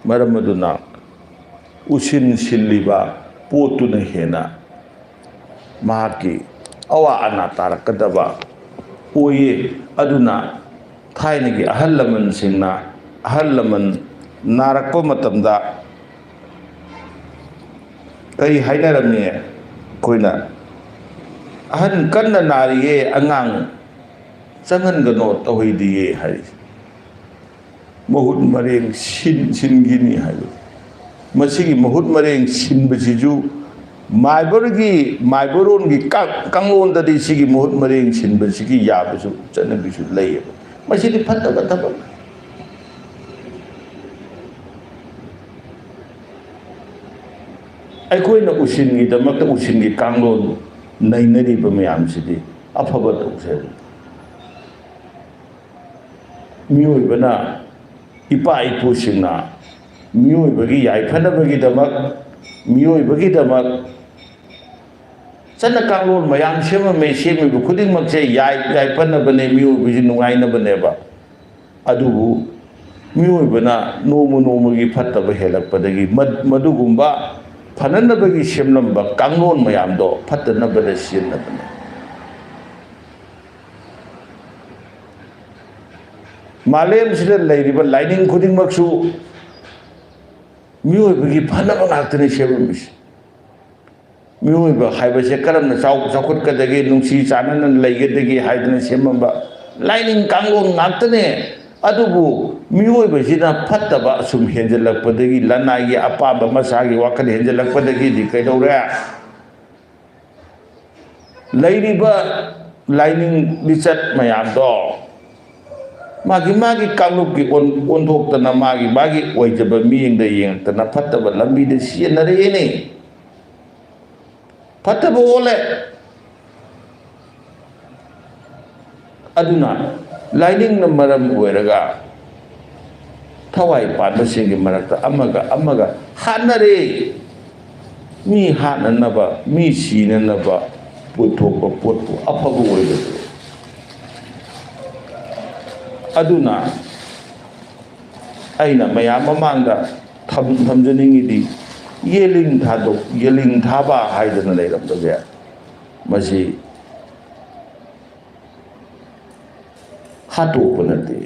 ꯃꯔꯝ ꯑꯗꯨꯅ ꯎꯁꯤꯟ ꯁꯤꯜꯂꯤꯕ ꯄꯣꯠꯇꯨꯅ ꯍꯦꯟꯅ ꯃꯍꯥꯛꯀꯤ ꯑꯋꯥ ꯑꯅꯥ ꯇꯥꯔꯛꯀꯗꯕ ꯑꯣꯏꯌꯦ ꯑꯗꯨꯅ ꯊꯥꯏꯅꯒꯤ ꯑꯍꯜ ꯂꯃꯟꯁꯤꯡꯅ ꯑꯍꯜ ꯂꯃꯟ narakpa matamda kari hainaramni koina ahan kanna nariye angang changhangano tawhidiye hai mahut mareng singini hai masigi mahut mareng sinbasiju maiborongi kanglondadi sigi mahut mareng sinbasigi yabasu chanabisu lay masidi fattaba tabak ꯑꯩꯈꯣꯏꯅ ꯎꯁꯤꯟꯒꯤꯗꯃꯛꯇ ꯎꯁꯤꯟꯒꯤ ꯀꯥꯡꯂꯣꯟ ꯅꯩꯅꯔꯤꯕ ꯃꯌꯥꯝꯁꯤꯗꯤ ꯑꯐꯕ ꯇꯧꯁꯦ ꯃꯤꯑꯣꯏꯕꯅ ꯏꯄꯥ ꯏꯄꯨꯁꯤꯡꯅ ꯃꯤꯑꯣꯏꯕꯒꯤ ꯌꯥꯏꯐꯅꯕꯒꯤꯗꯃꯛ ꯃꯤꯑꯣꯏꯕꯒꯤꯗꯃꯛ ꯆꯠꯅ ꯀꯥꯡꯂꯣꯟ ꯃꯌꯥꯝ ꯁꯦꯝꯃꯝꯃꯦ ꯁꯦꯝꯃꯤꯕ ꯈꯨꯗꯤꯡꯃꯛꯁꯦ ꯌꯥꯏꯐꯅꯕꯅꯦ ꯃꯤꯑꯣꯏꯕꯁꯤ ꯅꯨꯡꯉꯥꯏꯅꯕꯅꯦꯕ ꯑꯗꯨꯕꯨ ꯃꯤꯑꯣꯏꯕꯅ ꯅꯣꯡꯃ ꯅꯣꯡꯃꯒꯤ ꯐꯠꯇꯕ ꯍꯦꯜꯂꯛꯄꯗꯒꯤ ꯃꯗꯨꯒꯨꯝꯕ ꯐꯅꯅꯕꯒꯤ ꯁꯦꯝꯂꯝꯕ ꯀꯥꯡꯂꯣꯟ ꯃꯌꯥꯝꯗꯣ ꯐꯠꯇꯅꯕꯗ ꯁꯤꯖꯤꯟꯅꯕꯅꯦ ꯃꯥꯂꯦꯝꯁꯤꯗ ꯂꯩꯔꯤꯕ ꯂꯥꯏꯅꯤꯡ ꯈꯨꯗꯤꯡꯃꯛꯁꯨ ꯃꯤꯑꯣꯏꯕꯒꯤ ꯐꯅꯕ ꯉꯥꯛꯇꯅꯤ ꯁꯦꯝꯂꯝꯃꯤꯁꯦ ꯃꯤꯑꯣꯏꯕ ꯍꯥꯏꯕꯁꯦ ꯀꯔꯝꯅ ꯆꯥꯎꯈꯠꯀꯗꯒꯦ ꯅꯨꯡꯁꯤ ꯆꯥꯟꯅꯅ ꯂꯩꯒꯗꯒꯦ ꯍꯥꯏꯗꯅ ꯁꯦꯝꯃꯝꯕ ꯂꯥꯏꯅꯤꯡ ꯀꯥꯡꯂꯣꯟ ꯉꯥꯛꯇꯅꯦ ꯑꯗꯨꯕꯨ ꯃꯤꯑꯣꯏꯕꯁꯤꯅ ꯐꯠꯇꯕ ꯑꯁꯨꯝ ꯍꯦꯟꯖꯜꯂꯛꯄꯗꯒꯤ ꯂꯅꯥꯏꯒꯤ ꯑꯄꯥꯝꯕ ꯃꯁꯥꯒꯤ ꯋꯥꯈꯜ ꯍꯦꯟꯖꯜꯂꯛꯄꯗꯒꯤꯗꯤ ꯀꯩꯗꯧꯔꯦ ꯂꯩꯔꯤꯕ ꯂꯥꯏꯅꯤꯡ ꯂꯤꯆꯠ ꯃꯌꯥꯝꯗꯣ ꯃꯥꯒꯤ ꯀꯥꯡꯂꯨꯞꯀꯤ ꯑꯣꯟꯊꯣꯛꯇꯅ ꯃꯥꯒꯤ ꯑꯣꯏꯖꯕ ꯃꯤꯠꯌꯦꯡꯗ ꯌꯦꯡꯉꯛꯇꯅ ꯐꯠꯇꯕ ꯂꯝꯕꯤꯗ ꯁꯤꯖꯤꯟꯅꯔꯛꯑꯦꯅꯦ ꯐꯠꯇꯕ ꯑꯣꯜꯂꯦ ꯑꯗꯨꯅ ꯂꯥꯏꯅꯤꯡꯅ ꯃꯔꯝ ꯑꯣꯏꯔꯒ ꯊꯋꯥꯏ ꯄꯥꯟꯕꯁꯤꯡꯒꯤ ꯃꯔꯛꯇ ꯑꯃꯒ ꯍꯥꯠꯅꯔꯦ ꯃꯤ ꯍꯥꯠꯅꯅꯕ ꯃꯤ ꯁꯤꯅꯅꯕ ꯄꯨꯊꯣꯛꯄ ꯄꯣꯠꯄꯨ ꯑꯐꯕ ꯑꯣꯏꯒꯗ꯭ꯔꯣ ꯑꯗꯨꯅ ꯑꯩꯅ ꯃꯌꯥꯝ ꯃꯃꯥꯡꯗ ꯊꯝꯖꯅꯤꯡꯉꯤꯗꯤ ꯌꯦꯜꯂꯤꯡ ꯊꯥꯕ ꯍꯥꯏꯗꯅ ꯂꯩꯔꯝꯕꯁꯦ ꯃꯁꯤ ꯍꯥꯠꯇꯣꯛꯄ ꯅꯠꯇꯦ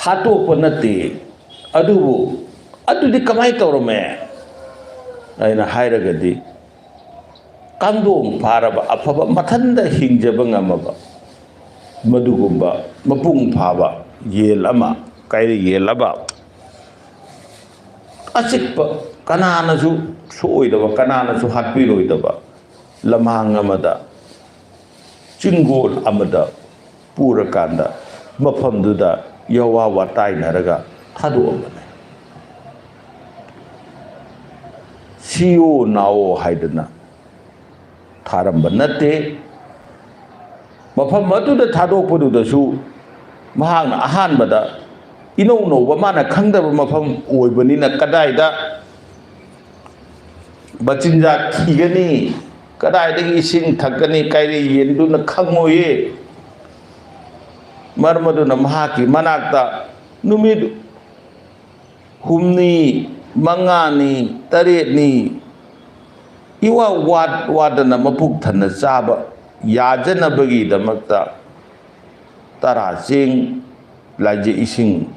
ꯍꯥꯠꯇꯣꯛꯄ ꯅꯠꯇꯦ ꯑꯗꯨꯕꯨ ꯑꯗꯨꯗꯤ ꯀꯃꯥꯏꯅ ꯇꯧꯔꯝꯃꯦ ꯑꯩꯅ ꯍꯥꯏꯔꯒꯗꯤ ꯀꯥꯡꯗꯣꯡ ꯐꯥꯔꯕ ꯑꯐꯕ ꯃꯊꯟꯗ ꯍꯤꯡꯖꯕ ꯉꯝꯃꯕ ꯃꯗꯨꯒꯨꯝꯕ ꯃꯄꯨꯡ ꯐꯥꯕ ꯌꯦꯜ ꯑꯃ ꯀꯩꯔꯤ ꯌꯦꯜ ꯑꯃ ꯑꯆꯤꯛꯄ ꯀꯅꯥꯅꯁꯨ ꯁꯣꯛꯑꯣꯏꯗꯕ ꯀꯅꯥꯅꯁꯨ ꯍꯥꯠꯄꯤꯔꯣꯏꯗꯕ ꯂꯝꯍꯥꯡ ꯑꯃꯗ ꯆꯤꯡꯒꯣꯜ ꯑꯃꯗ ꯄꯨꯔꯀꯥꯟꯗ ꯃꯐꯝꯗꯨꯗ ꯌꯋꯥ ꯋꯥꯇꯥꯏꯅꯔꯒ ꯊꯥꯗꯣꯛꯑꯝꯕꯅꯦ ꯁꯤꯌꯣ ꯅꯥꯋꯣ ꯍꯥꯏꯗꯅ ꯊꯥꯔꯝꯕ ꯅꯠꯇꯦ ꯃꯐꯝ ꯑꯗꯨꯗ ꯊꯥꯗꯣꯛꯄꯗꯨꯗꯁꯨ ꯃꯍꯥꯛꯅ ꯑꯍꯥꯟꯕꯗ ꯏꯅꯧ ꯅꯧꯕ ꯃꯥꯅ ꯈꯪꯗꯕ ꯃꯐꯝ ꯑꯣꯏꯕꯅꯤꯅ ꯀꯗꯥꯏꯗ ꯃꯆꯤꯟꯖꯥꯛ ꯊꯤꯒꯅꯤ ꯀꯗꯥꯏꯗꯒꯤ ꯏꯁꯤꯡ ꯊꯛꯀꯅꯤ ꯀꯩꯔꯤ ꯌꯦꯟꯗꯨꯅ ꯈꯪꯉꯣꯏꯌꯦ ꯃꯔꯝ ꯑꯗꯨꯅ ꯃꯍꯥꯛꯀꯤ ꯃꯅꯥꯛꯇ ꯅꯨꯃꯤꯠ 6ꯅꯤ 5ꯅꯤ 8ꯅꯤ 이와 와드나 마푹 탄나 짜바 야제나 버기다막다 따라징 라이제 이싱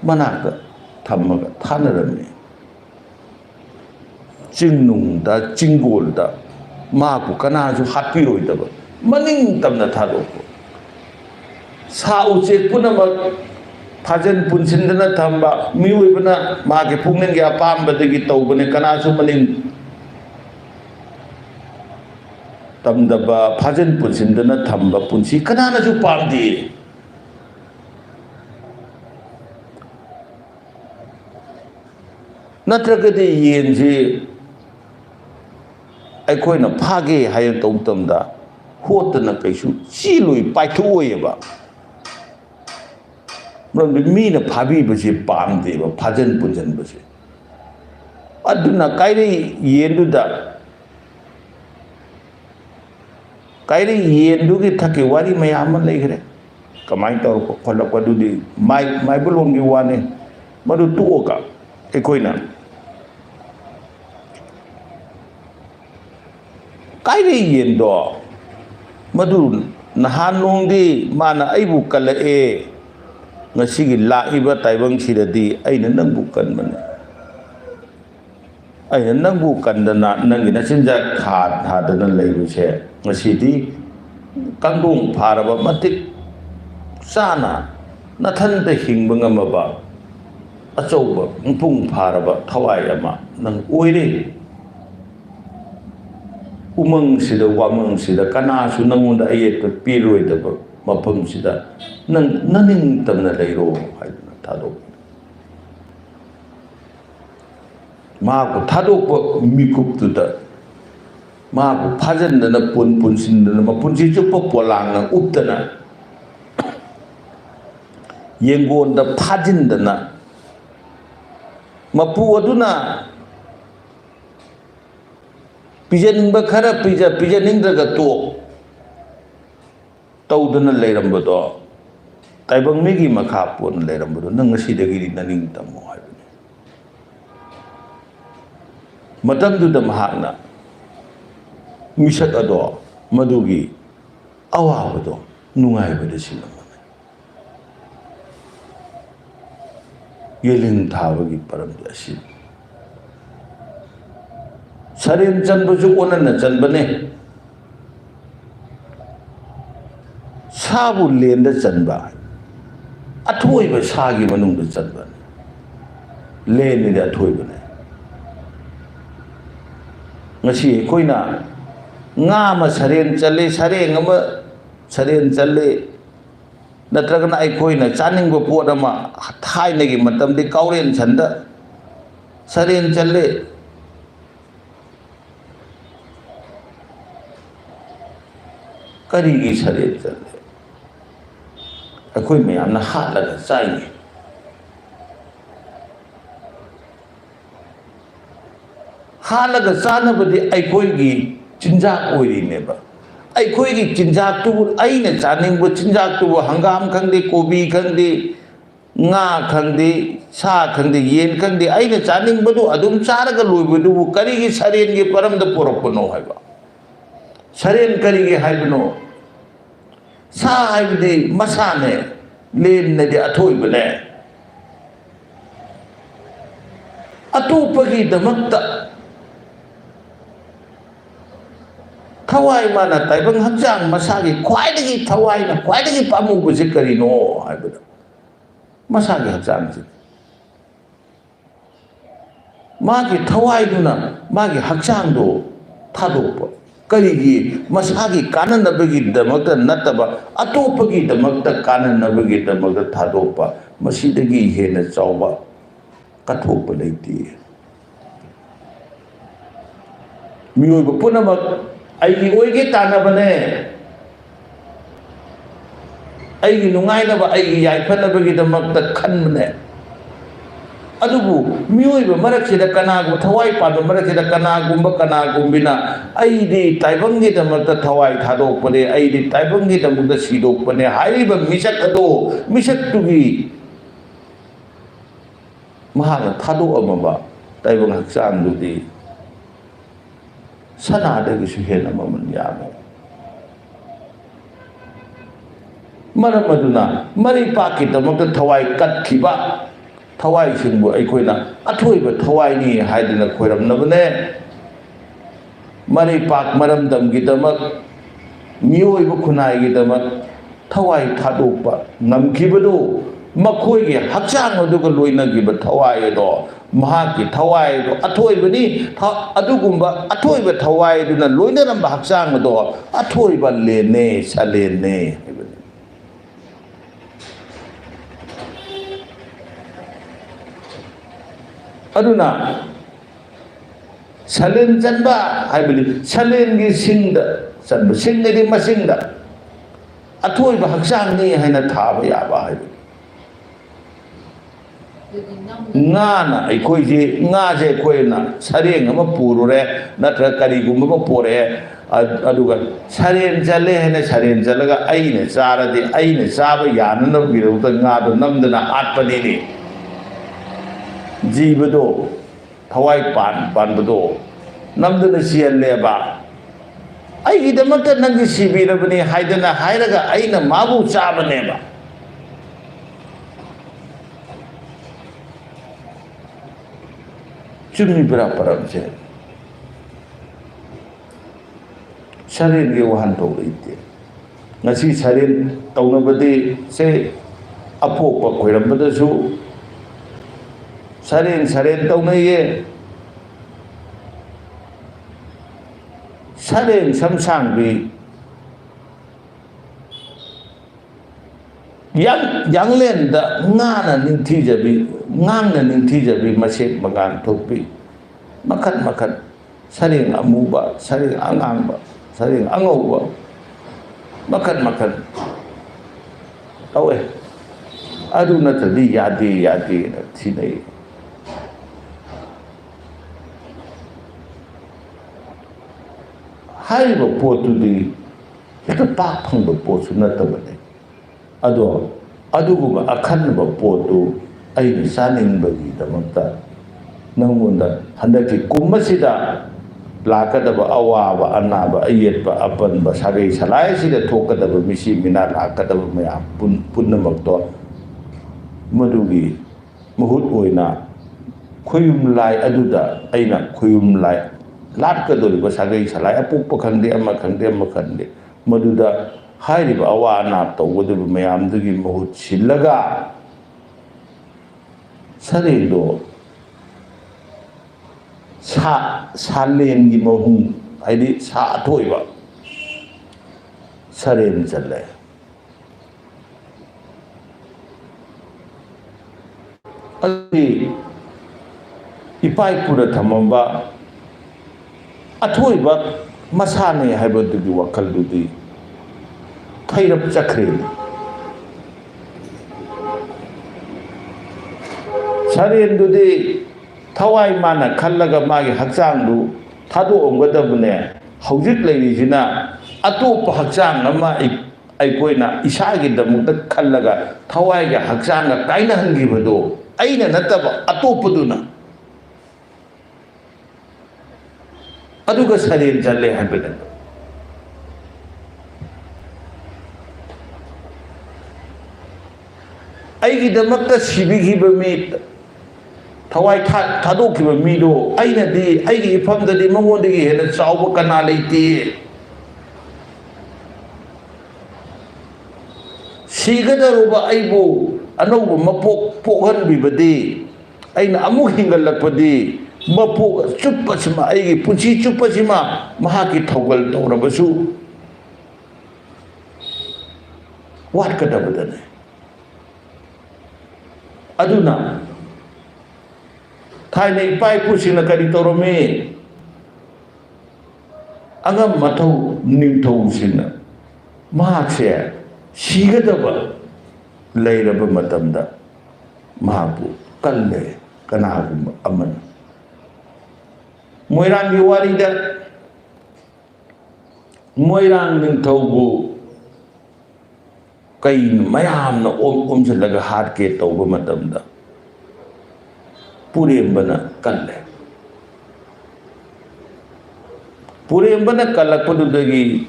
만나다 탐마가 타느라네 징농다 징골다 마구 가나주 핫비로이다바 마닝 땀나 타도고 사우제꾸나 막 파전 분신드나 탐바 미우이브나 마게 풍는 게 아빠암바드기 떠우버네 가나주 마닝 tamdaba pajan punsindana thamba punsi kanana ju pamdi natragadi yenji aikoina phage hayen tongtamda hotna kaisu chilui paithuoyeba mramdi mina phabi basi pamdi ba pajan punjan basi aduna kairi yenduda kairi yendugi thaki wari mayam leigre kamai tor kholak padudi mai bulongi wane madu tuoka ekoina kairi yendo madu nahan nongdi mana aibu kalae ngasigi laiba taibang sidadi aina nangbu kanmane aina nangbu kandana nangina sinja hadana leibuse ngasidi kangdung pharaba matik sana nathanda hingba ngamaba achauba pung pharaba thawai ama nang oire umang sida wamang sida kanasu nangonda ayet piroi da mapam sida nang naning tamna leiro haidna thado maku thado mikup tuda maku phajan dana pun sin dana mapun si chupa polang na updana yengon da phajin dana mapu aduna pijaning bakara pijaning daga to tawdana leirambado taibang megi makha pon leirambado nang ngasidagi naning tamo haibani matamduda mahakna misak ado madugi awabado nungaibada silamane yeling thabagi paramdi asin sarem chanbasu onana chanbane sabu lenda chanba athoiba sagi manungda chanba leni da athoiba ne ngasi koina ngama sarem challe sareng ama sarem challe natragana ai koina chaningba pot ama thainagi matamdi kauren chanda sarem challe karigi sarem challe akoi mayamna hatlaga chaini hatlaga chanabadi aikoigi chinjak oirineba aikoigi chinjak tu aina chaningbo chinjak tu hangam khangde kobi khangde nga khangde sa khangde yen khangde aina chaningbodu adum charaga loibodu karigi sarem ge paramda porokno haiba sarem karigi haibno sa haibde masane len nadi athoibane atopagi damakta thawai mana taibang hakjang masagi khwaidagi thawai na khwaidagi pamubuji karino haibada masagi hakjang ji magi thawai duna magi hakjang do thadokpa karigi masagi kananabagi damakta nataba atopagi damakta kananabagi damakta thadokpa masidagi hena chawba kathokpa leiti miyoiba punamak aigi oige tanabane aigi nungainaba aigi yaifanabagi damakta khanbane adubu miyoiba maraksida kanagu thawai padu maraksida kanagumbina aidi taibangi damakta thawai thadokpane aidi taibangi damakta sidokpane haiba misak ado misak tugi mahana thado amaba taibang haksang dudi sanadagi suhena maman yamo maramaduna mari paki damakta thawai katkiba thawai singbu aikoina athoiba thawai ni haidina khoiramnabane mari pak maramdam gidamak miyoiba khunai gidamak thawai thadokpa ngamkibadu makhoigi hakchang aduga loinagiba thawai do mahaki thawai do athoibani adugumba athoiba thawai duna loinaramba hakchang do athoiba lene salene aduna salen chanba haibali salen gi singda chanba singdi masingda athoiba hakchang ni haina thaba yaba haibali ngana aikoije ngaje koina sareng ama purure natra karigumba ma pore aduga sareng jale hena sareng jalaga aina charade aina chaba yanana biruta ngado namdana atpani ni jibado thawai panbado namdana sialleba ꯑꯩꯒꯤꯗꯃꯛꯇ ꯅꯪꯗꯤ ꯁꯤꯕꯤꯔꯕꯅꯤ ꯍꯥꯏꯗꯅ ꯍꯥꯏꯔꯒ ꯑꯩꯅ ꯃꯥꯕꯨ ꯆꯥꯕꯅꯦꯕ. ꯆꯨꯝꯃꯤꯕ꯭ꯔꯥ ꯄꯔꯝꯁꯦ? ꯁꯔꯦꯟꯒꯤ ꯋꯥꯍꯟꯊꯣꯛ ꯂꯩꯇꯦ. ꯉꯁꯤ ꯁꯔꯦꯟ ꯇꯧꯅꯕꯗꯤ ꯑꯄꯣꯛꯄ ꯈꯣꯏꯔꯝꯕꯗꯁꯨ ꯁꯔꯦꯟ ꯇꯧꯅꯩꯌꯦ. ꯁꯔꯦꯡ ꯁꯝꯁꯥꯡꯕꯤ ꯌꯥꯡꯂꯦꯟꯗ ꯉꯥꯡꯅ ꯅꯤꯡꯊꯤꯖꯕꯤ ꯃꯁꯦꯛ ꯃꯉꯥꯟ ꯊꯣꯛꯄꯤ ꯃꯈꯟ ꯃꯈꯟ ꯁꯔꯦꯡ ꯑꯃꯨꯕ, ꯁꯔꯦꯡ ꯑꯉꯥꯡꯕ, ꯁꯔꯦꯡ ꯑꯉꯧꯕ ꯃꯈꯟ ꯃꯈꯟ ꯇꯧꯋꯦ. ꯑꯗꯨ ꯅꯠꯇ꯭ꯔꯗꯤ ꯌꯥꯗꯦꯅ ꯊꯤꯅꯩ. ꯍꯥꯏꯔꯤꯕ ꯄꯣꯠꯇꯨꯗꯤ ꯍꯦꯛꯇ ꯄꯥꯛ ꯐꯪꯕ ꯄꯣꯠꯁꯨ ꯅꯠꯇꯕꯅꯤ. ꯑꯗꯣ ꯑꯗꯨꯒꯨꯝꯕ ꯑꯈꯟꯅꯕ ꯄꯣꯠꯇꯨ ꯑꯩꯅ ꯆꯥꯅꯤꯡꯕꯒꯤꯗꯃꯛꯇ ꯅꯪꯉꯣꯟꯗ ꯍꯟꯗꯛꯀꯤ ꯀꯨꯝꯕꯁꯤꯗ ꯂꯥꯛꯀꯗꯕ ꯑꯋꯥꯕ ꯑꯅꯥꯕ ꯑꯌꯦꯠꯄ ꯑꯄꯟꯕ ꯁꯥꯒꯩ ꯁꯂꯥꯏ ꯑꯁꯤꯗ ꯊꯣꯛꯀꯗꯕ ꯃꯤꯁꯤ ꯃꯤꯅꯥ ꯂꯥꯛꯀꯗꯕ ꯃꯌꯥꯝ ꯄꯨꯝꯅꯃꯛꯇꯣ ꯃꯗꯨꯒꯤ ꯃꯍꯨꯠ ꯑꯣꯏꯅ ꯈꯣꯏꯌꯨꯝ ꯂꯥꯏ ꯑꯗꯨꯗ ꯑꯩꯅ ꯈꯣꯏꯌꯨꯝ ꯂꯥꯏ ꯂꯥꯠꯀꯗꯧꯔꯤꯕ ꯁꯥꯒꯩ ꯁꯂꯥꯏ ꯑꯄꯣꯛꯄ ꯈꯪꯗꯦ ꯑꯃ ꯈꯪꯗꯦ ꯃꯗꯨꯗ ꯍꯥꯏꯔꯤꯕ ꯑꯋꯥ ꯑꯅꯥ ꯇꯧꯒꯗꯧꯔꯤꯕ ꯃꯌꯥꯝꯗꯨꯒꯤ ꯃꯍꯨꯠ ꯁꯤꯜꯂꯒ ꯁꯔꯦꯡꯗꯣ ꯁꯥꯂꯦꯟꯒꯤ ꯃꯍꯨꯝ ꯍꯥꯏꯗꯤ ꯁꯥ ꯑꯊꯣꯏꯕ ꯁꯔꯦꯡ ꯆꯜꯂꯦ. ꯑꯗꯨꯗꯤ ꯏꯄꯥ ꯏꯄꯨꯅ ꯊꯝꯃꯝꯕ ꯑꯊꯣꯏꯕ ꯃꯁꯥꯅꯤ ꯍꯥꯏꯕꯗꯨꯒꯤ ꯋꯥꯈꯜꯗꯨꯗꯤ ꯊꯩꯔꯞ ꯆꯠꯈ꯭ꯔꯦ. ꯁꯔꯦꯟꯗꯨꯗꯤ ꯊꯋꯥꯏ ꯃꯥꯅ ꯈꯜꯂꯒ ꯃꯥꯒꯤ ꯍꯛꯆꯥꯡꯗꯨ ꯊꯥꯗꯣꯛꯑꯝꯒꯗꯕꯅꯦ. ꯍꯧꯖꯤಕ್ ꯂꯩꯔꯤꯁꯤꯅ ꯑꯇꯣꯞꯄ ꯍꯛꯆꯥꯡ ꯑꯃ ꯑꯩꯈꯣꯏꯅ ꯏꯁꯥꯒꯤꯗꯃꯛꯇꯈꯜꯂꯒ ꯊꯋꯥꯏꯒ ꯍꯛꯆꯥꯡꯒ ꯀꯥꯏꯅꯍꯟꯈꯤꯕꯗꯣ ꯑꯩꯅ ꯅꯠꯇꯕ ꯑꯇꯣꯞꯄꯗꯨꯅ. ꯑꯗꯨꯒ ꯁꯔꯦꯟ ꯆꯜꯂꯦ ꯍꯥꯏꯕꯗ ꯑꯩꯒꯤꯗꯃꯛꯇ ꯁꯤꯕꯤꯈꯤꯕ ꯃꯤ, ꯊꯋꯥꯏ ꯊꯥꯗꯣꯛꯈꯤꯕ ꯃꯤꯗꯣ ꯑꯩꯅꯗꯤ ꯑꯩꯒꯤ ꯏꯐꯝꯗꯗꯤ ꯃꯉꯣꯟꯗꯒꯤ ꯍꯦꯟꯅ ꯆꯥꯎꯕ ꯀꯅꯥ ꯂꯩꯇꯦ. ꯁꯤꯒꯗꯧꯔꯕ ꯑꯩꯕꯨ ꯑꯅꯧꯕ ꯃꯄꯣꯛ ꯄꯣꯛꯍꯟꯕꯤꯕꯗꯤ, ꯑꯩꯅ ꯑꯃꯨꯛ ꯍꯤꯡꯒꯠꯂꯛꯄꯗꯤ ꯃꯄꯣꯛ ꯆꯨꯞꯄꯁꯤꯃ ꯑꯩꯒꯤ ꯄꯨꯟꯁꯤ ꯆꯨꯞꯄꯁꯤꯃ ꯃꯍꯥꯛꯀꯤ ꯊꯧꯒꯜ ꯇꯧꯔꯕꯁꯨ ꯋꯥꯠꯀꯗꯕꯗꯅꯤ. ꯑꯗꯨꯅ ꯊꯥꯏꯅ ꯏꯄꯥ ꯏꯄꯨꯁꯤꯡꯅ ꯀꯔꯤ ꯇꯧꯔꯝꯃꯤ? ꯑꯉꯝ ꯃꯊꯧ ꯅꯤꯡꯊꯧꯁꯤꯡꯅ ꯃꯍꯥꯛꯁꯦ ꯁꯤꯒꯗꯕ ꯂꯩꯔꯕ ꯃꯇꯝꯗ ꯃꯍꯥꯛꯄꯨ ꯀꯜꯂꯦ ꯀꯅꯥꯒꯨꯝꯕ ꯑꯃꯅ. ꯃꯣꯏꯔꯥꯡꯒꯤ ꯋꯥꯔꯤꯗ ꯃꯣꯏꯔꯥꯡ ꯅꯤꯡꯊꯧꯕꯨ ꯀꯩꯅ ꯃꯌꯥꯝꯅ ꯑꯣꯝꯁꯤꯜꯂꯒ ꯍꯥꯠꯀꯦ ꯇꯧꯕ ꯃꯇꯝꯗ ꯄꯨꯔꯦꯝꯕꯅ ꯀꯜꯂꯦ. ꯄꯨꯔꯦꯝꯕꯅ ꯀꯜꯂꯛꯄꯗꯨꯗꯒꯤ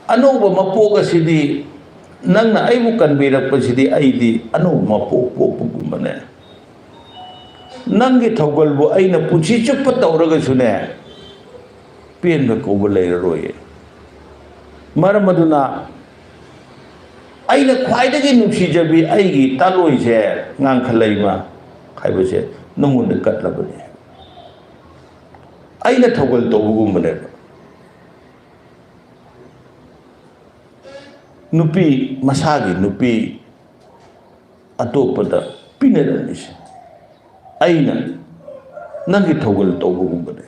ꯑꯅꯧꯕ ꯃꯄꯣꯛ ꯑꯁꯤꯗꯤ ꯅꯪꯅ ꯑꯩꯕꯨ ꯀꯟꯕꯤꯔꯛꯄꯁꯤꯗꯤ ꯑꯩꯗꯤ ꯑꯅꯧꯕ ꯃꯄꯣꯛ ꯄꯣꯛꯄꯒꯨꯝꯕꯅꯦ. ꯅꯪꯒꯤ ꯊꯧꯒꯜꯕꯨ ꯑꯩꯅ ꯄꯨꯟꯁꯤ ꯆꯨꯞꯄ ꯇꯧꯔꯒꯁꯨꯅꯦ ꯄꯦꯟꯕ ꯀꯧꯕ ꯂꯩꯔꯔꯣꯏ. ꯃꯔꯝ ꯑꯗꯨꯅ ꯑꯩꯅ ꯈ꯭ꯋꯥꯏꯗꯒꯤ ꯅꯨꯡꯁꯤꯖꯕꯤ ꯑꯩꯒꯤ ꯇꯥꯂꯣꯏꯁꯦ ꯉꯥꯡꯈꯠꯂꯩꯃ ꯍꯥꯏꯕꯁꯦ ꯅꯉꯣꯟꯗ ꯀꯠꯂꯕꯅꯦ. ꯑꯩꯅ ꯊꯧꯒꯜ ꯇꯧꯕꯒꯨꯝꯕꯅꯦꯕ. ꯅꯨꯄꯤ ꯃꯁꯥꯒꯤ ꯅꯨꯄꯤ ꯑꯇꯣꯞꯄꯗ ꯄꯤꯅꯔꯝꯃꯤꯁꯦ ꯑꯩꯅ ꯅꯪꯒꯤ ꯊꯧꯒꯜ ꯇꯧꯕꯒꯨꯝꯕꯅꯦ.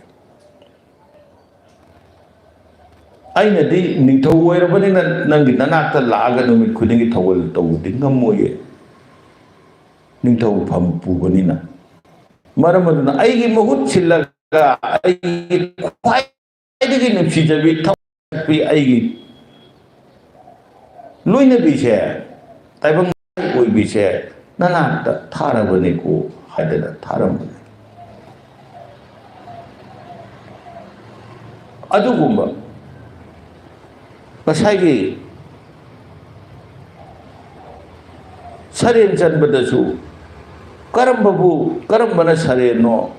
ꯑꯩꯅꯗꯤ ꯅꯤꯡꯊꯧ ꯑꯣꯏꯔꯕꯅꯤꯅ ꯅꯪꯒꯤ ꯅꯅꯥꯛꯇ ꯂꯥꯛꯑꯒ ꯅꯨꯃꯤꯠ ꯈꯨꯗꯤꯡꯒꯤ ꯊꯧꯒꯜ ꯇꯧꯕꯗꯤ ꯉꯝꯃꯣꯏꯌꯦ, ꯅꯤꯡꯊꯧ ꯐꯝ ꯄꯨꯕꯅꯤꯅ. ꯃꯔꯝ ꯑꯗꯨꯅ ꯑꯩꯒꯤ ꯃꯍꯨꯠ ꯁꯤꯜꯂꯒ ꯑꯩꯒꯤ ꯈ꯭ꯋꯥꯏꯗꯒꯤ ꯅꯨꯡꯁꯤꯖꯕꯤ ꯊꯧꯒꯜꯄꯤ ꯑꯩꯒꯤ ꯂꯣꯏꯅꯕꯤꯁꯦ, ꯇꯥꯏꯕꯪ ꯑꯣꯏꯕꯤꯁꯦ ꯅꯅꯥꯛꯇ ꯊꯥꯔꯕꯅꯤꯀꯣ ꯍꯥꯏꯗꯅ ꯊꯥꯔꯝꯕꯅꯤ. ꯑꯗꯨꯒꯨꯝꯕ Masagi Saren Chanbadasu Karambana Sareno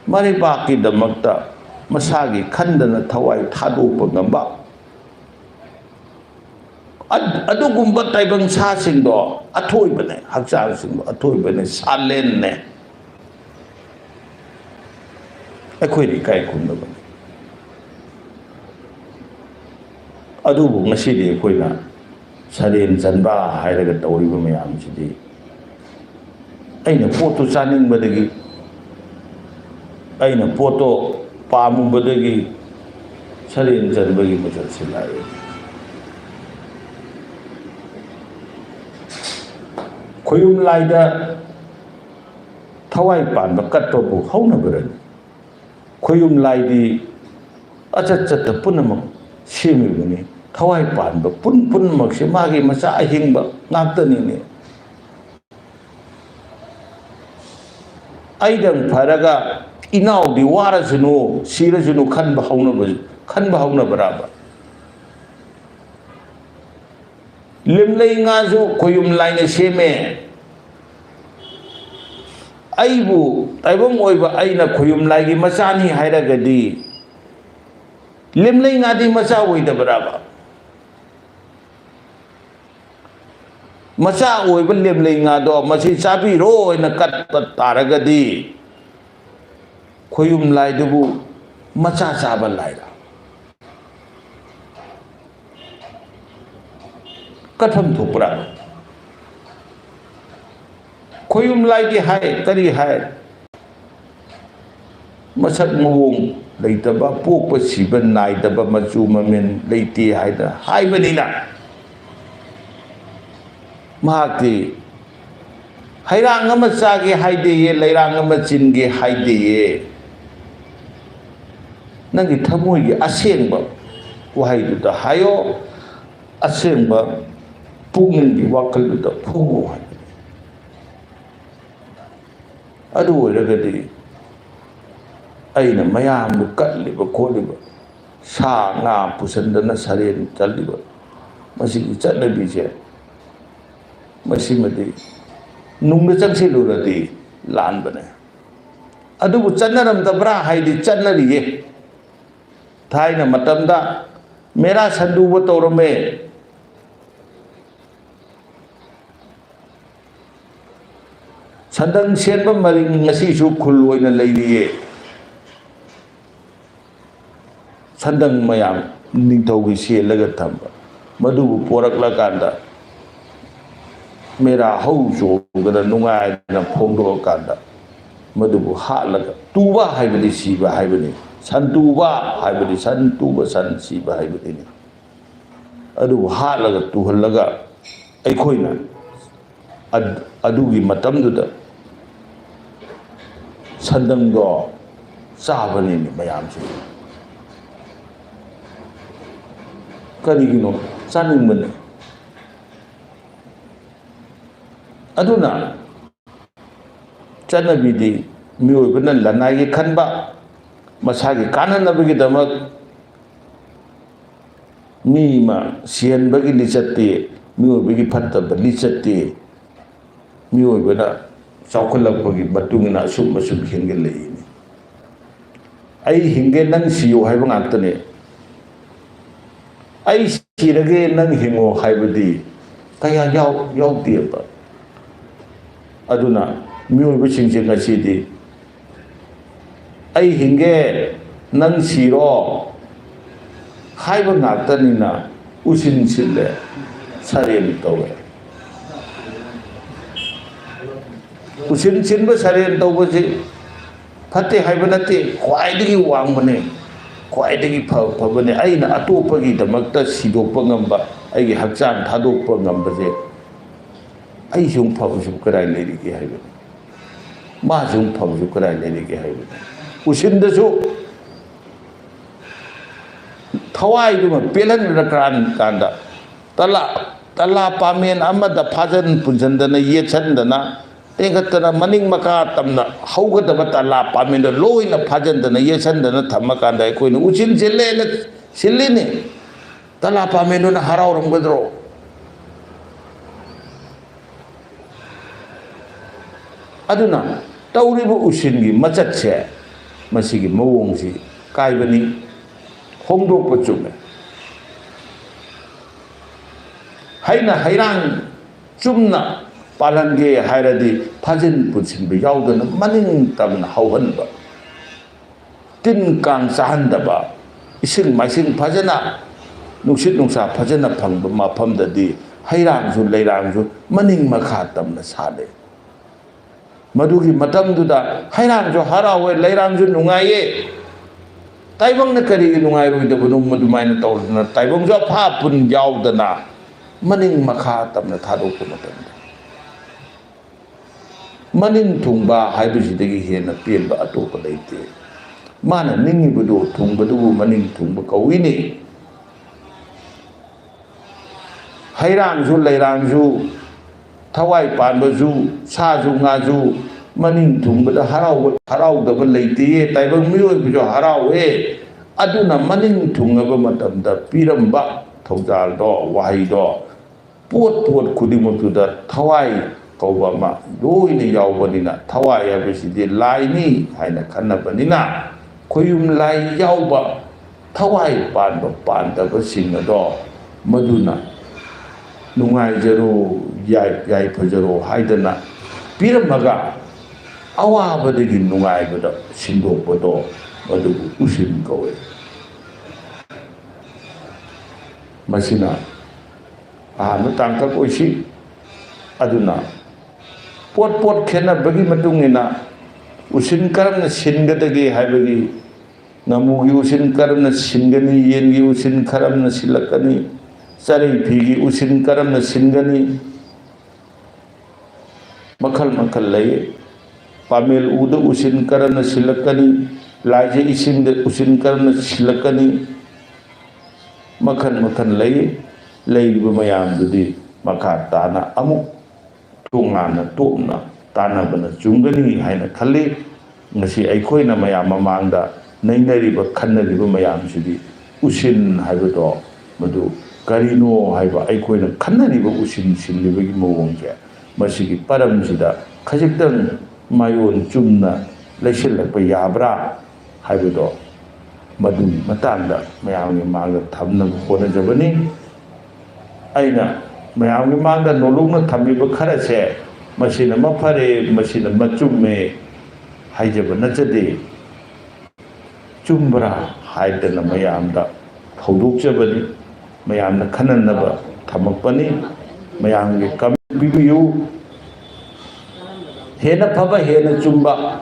Maribaki the Makta Masagi Kandana Tawai Tadu Pagamba Adugumba Taibang Sasing do Atoy Bene Haksang Atoy Bene Salene Equity Kai Kundaban Adubu Masidi Kuina Saren Zanba Hiraga Tauriba Mayam Sidi Aina Photo Saning Badagi Aina Photo Pamu Badagi Saren Zanbagi Major Silai Koyum Laida Tawai Pan Bakatobu Honabaran Koyum Laidi Achat Punamam Shimibuni Tawai Pan Pun Maksimagi Masa Hingba Natani Aidang Paraga Inau di Warasunu Sirasunu Kan Bahona Baraba Limlay Ngazu Koyum Line Seme Aibu Taibong Oiba Aina Koyum Lagi Masani Hairagadi Limlay Ngadi Masawi the Baraba Masa Oiba Limlay Ngado Masi Sabi Ro in a cut Taragadi Koyum Laidubu Masa Saba Laida Katham Thupra Koyum Laidi Hai Tari Hai Masat Mung Laitaba Popa Siban Naidaba Mazumamin Laiti Haida Hai Vanilla Mahati Hairanga Masagi Haide Lairanga Machingi Haide Nangi Tamuyi Asengba Wahaidu the Hayo Asengba Pungin Wakal the Pungu Adu Ragadi Aina Mayam Katliba Koliba Sa Nga Pusandana Saren Taliba Masih Chatnabija Masih Madi Nung Chang Siluradi Lan Bane Adu Chanaram the Bra Haidi Chanari Taina Matamda Mera Sandu Watorome Sandang Senba Maring Nasisu Kulu in a lady Sandang Mayam Nintogi Si Legatamba Madu Porak Laganda Mera Hojo Gada Nunga and Pondo Kanda Madu Hatlaga Tuba Hybrid Siba Hybrid Santuba Hybrid Santuba San Siba Hybrid Adu Hatlaga Tuhalaga Equina Adugi Matamduda Sandang do Sabani Mayam Karigino Saning Mene Aduna Chanabidi Muban Lanai Kanba Masagi Kanan Nabigidamak Mima Sian Bagi Lichati Mubigi Pata Lichati Mubana Saukalapagi Batungina Summa Subhingale I Hingenan Sio Having Anthony I see again Nan Himo Hybidi Kaya Yaw Deapa Aduna Mu wishing a city I Hinge Nan Siro Hyban Anthonina Usin Sille Sarian Tower Usin Simba Sarian Towazi Pate Hybanati, quietly Wangmane, quietly Pavane, Aina Atopagi, the Makta Sido Pangamba, I have Jan Tado Pangamba. I young Pavus could I lady Gahaven. Mazum Pavus could I lady Gahaven. Usin the zoo Tawai, Pilan Rakran Kanda Tala Pamin Amada Pazan Punzandana Yetandana. Tengkatana maning maka tamna hauga da batala paminda loina phajandana yesandana thamakanda koina uchin jelle sillini Tala pameduna harauramgadro. Aduna tauriba usingi machatse masigi mawongsi kaibani hongdokpa chume. Haina hairang chumna palange hairadi phajin punsinba yaudana maning tamna hauhanba. Tin kang sahandaba ising maising phajana nungsit nungsa phajana phangba mafamdadi hairangsu leirangsu maning makha tamna sale. Madugi matamduda hairangsu harawe leirangsu nungaye. Taibangna karigi nungairoidabanu madumaina tawdana taibangsu apha pun yaudana maning makha tamna thadokpa matamda. Maning thungba haibasidagi hena penba atopa leite. Mana ningibudu thungbadubu maning thungba kawini. Hairangsu leirangsu thawai panbasu sasu ngasu maning thungbada haraudaba leite taibang miyoibusu harauwe aduna maning thungaba matamda piramba thaujaldo wahaido pot khudimoktuda thawai kauba ma loina yaubanina thawai habisidi laini haina khannabanina khoyum lai yauba thawai panba pandaba singado maduna nungaijaro yai phajaro haidana piramaga awabadagi nungaibada sindokpado madubu usin kawe. Masina ahanu tangkap oisi aduna pot khena bagi matungina usin karamna singadagi haibagi namugi usin karamna singani yengi usin karamna silakani sarai phigi usin karamna singani makhal lay pamel uda usin karamna silakani laje isinde usin karamna silakani makan lay mayamdudi makha tana amuk tungana topna tana bana chungani haina khali ngasi aikhoina mayam mamangda nainariba khannariba mayamsidi usin haibado madu karino haiba aikhoina khannariba usin sinlibagi mawongje masigi paramsida khajiktan mayon chumna laisilakpa yabra haibado madu matanda mayamgi mangda thamnaba honajabani aina mayamgi mangda nolongna thamiba kharase masina mafare masina machumme haijaba nachade chumbra haidana mayamda thawdokjabani mayamna khananaba thamakpani mayamgi kambibiyu hena phaba hena chumba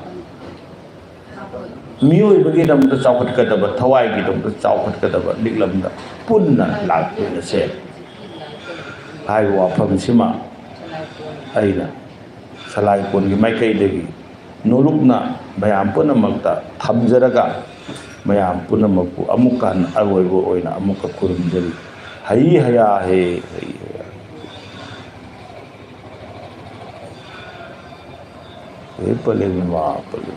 miyoibagi damda chawkhatkadaba thawaigi damda chawkhatkadaba liklamda punna lakpinase hai wafamsima aina salaipon gi maikaidagi nolukna mayam punamakta thamjaraga mayam punamakku amukan aroibo oina amuka kurumjari hai haya he pale ma pale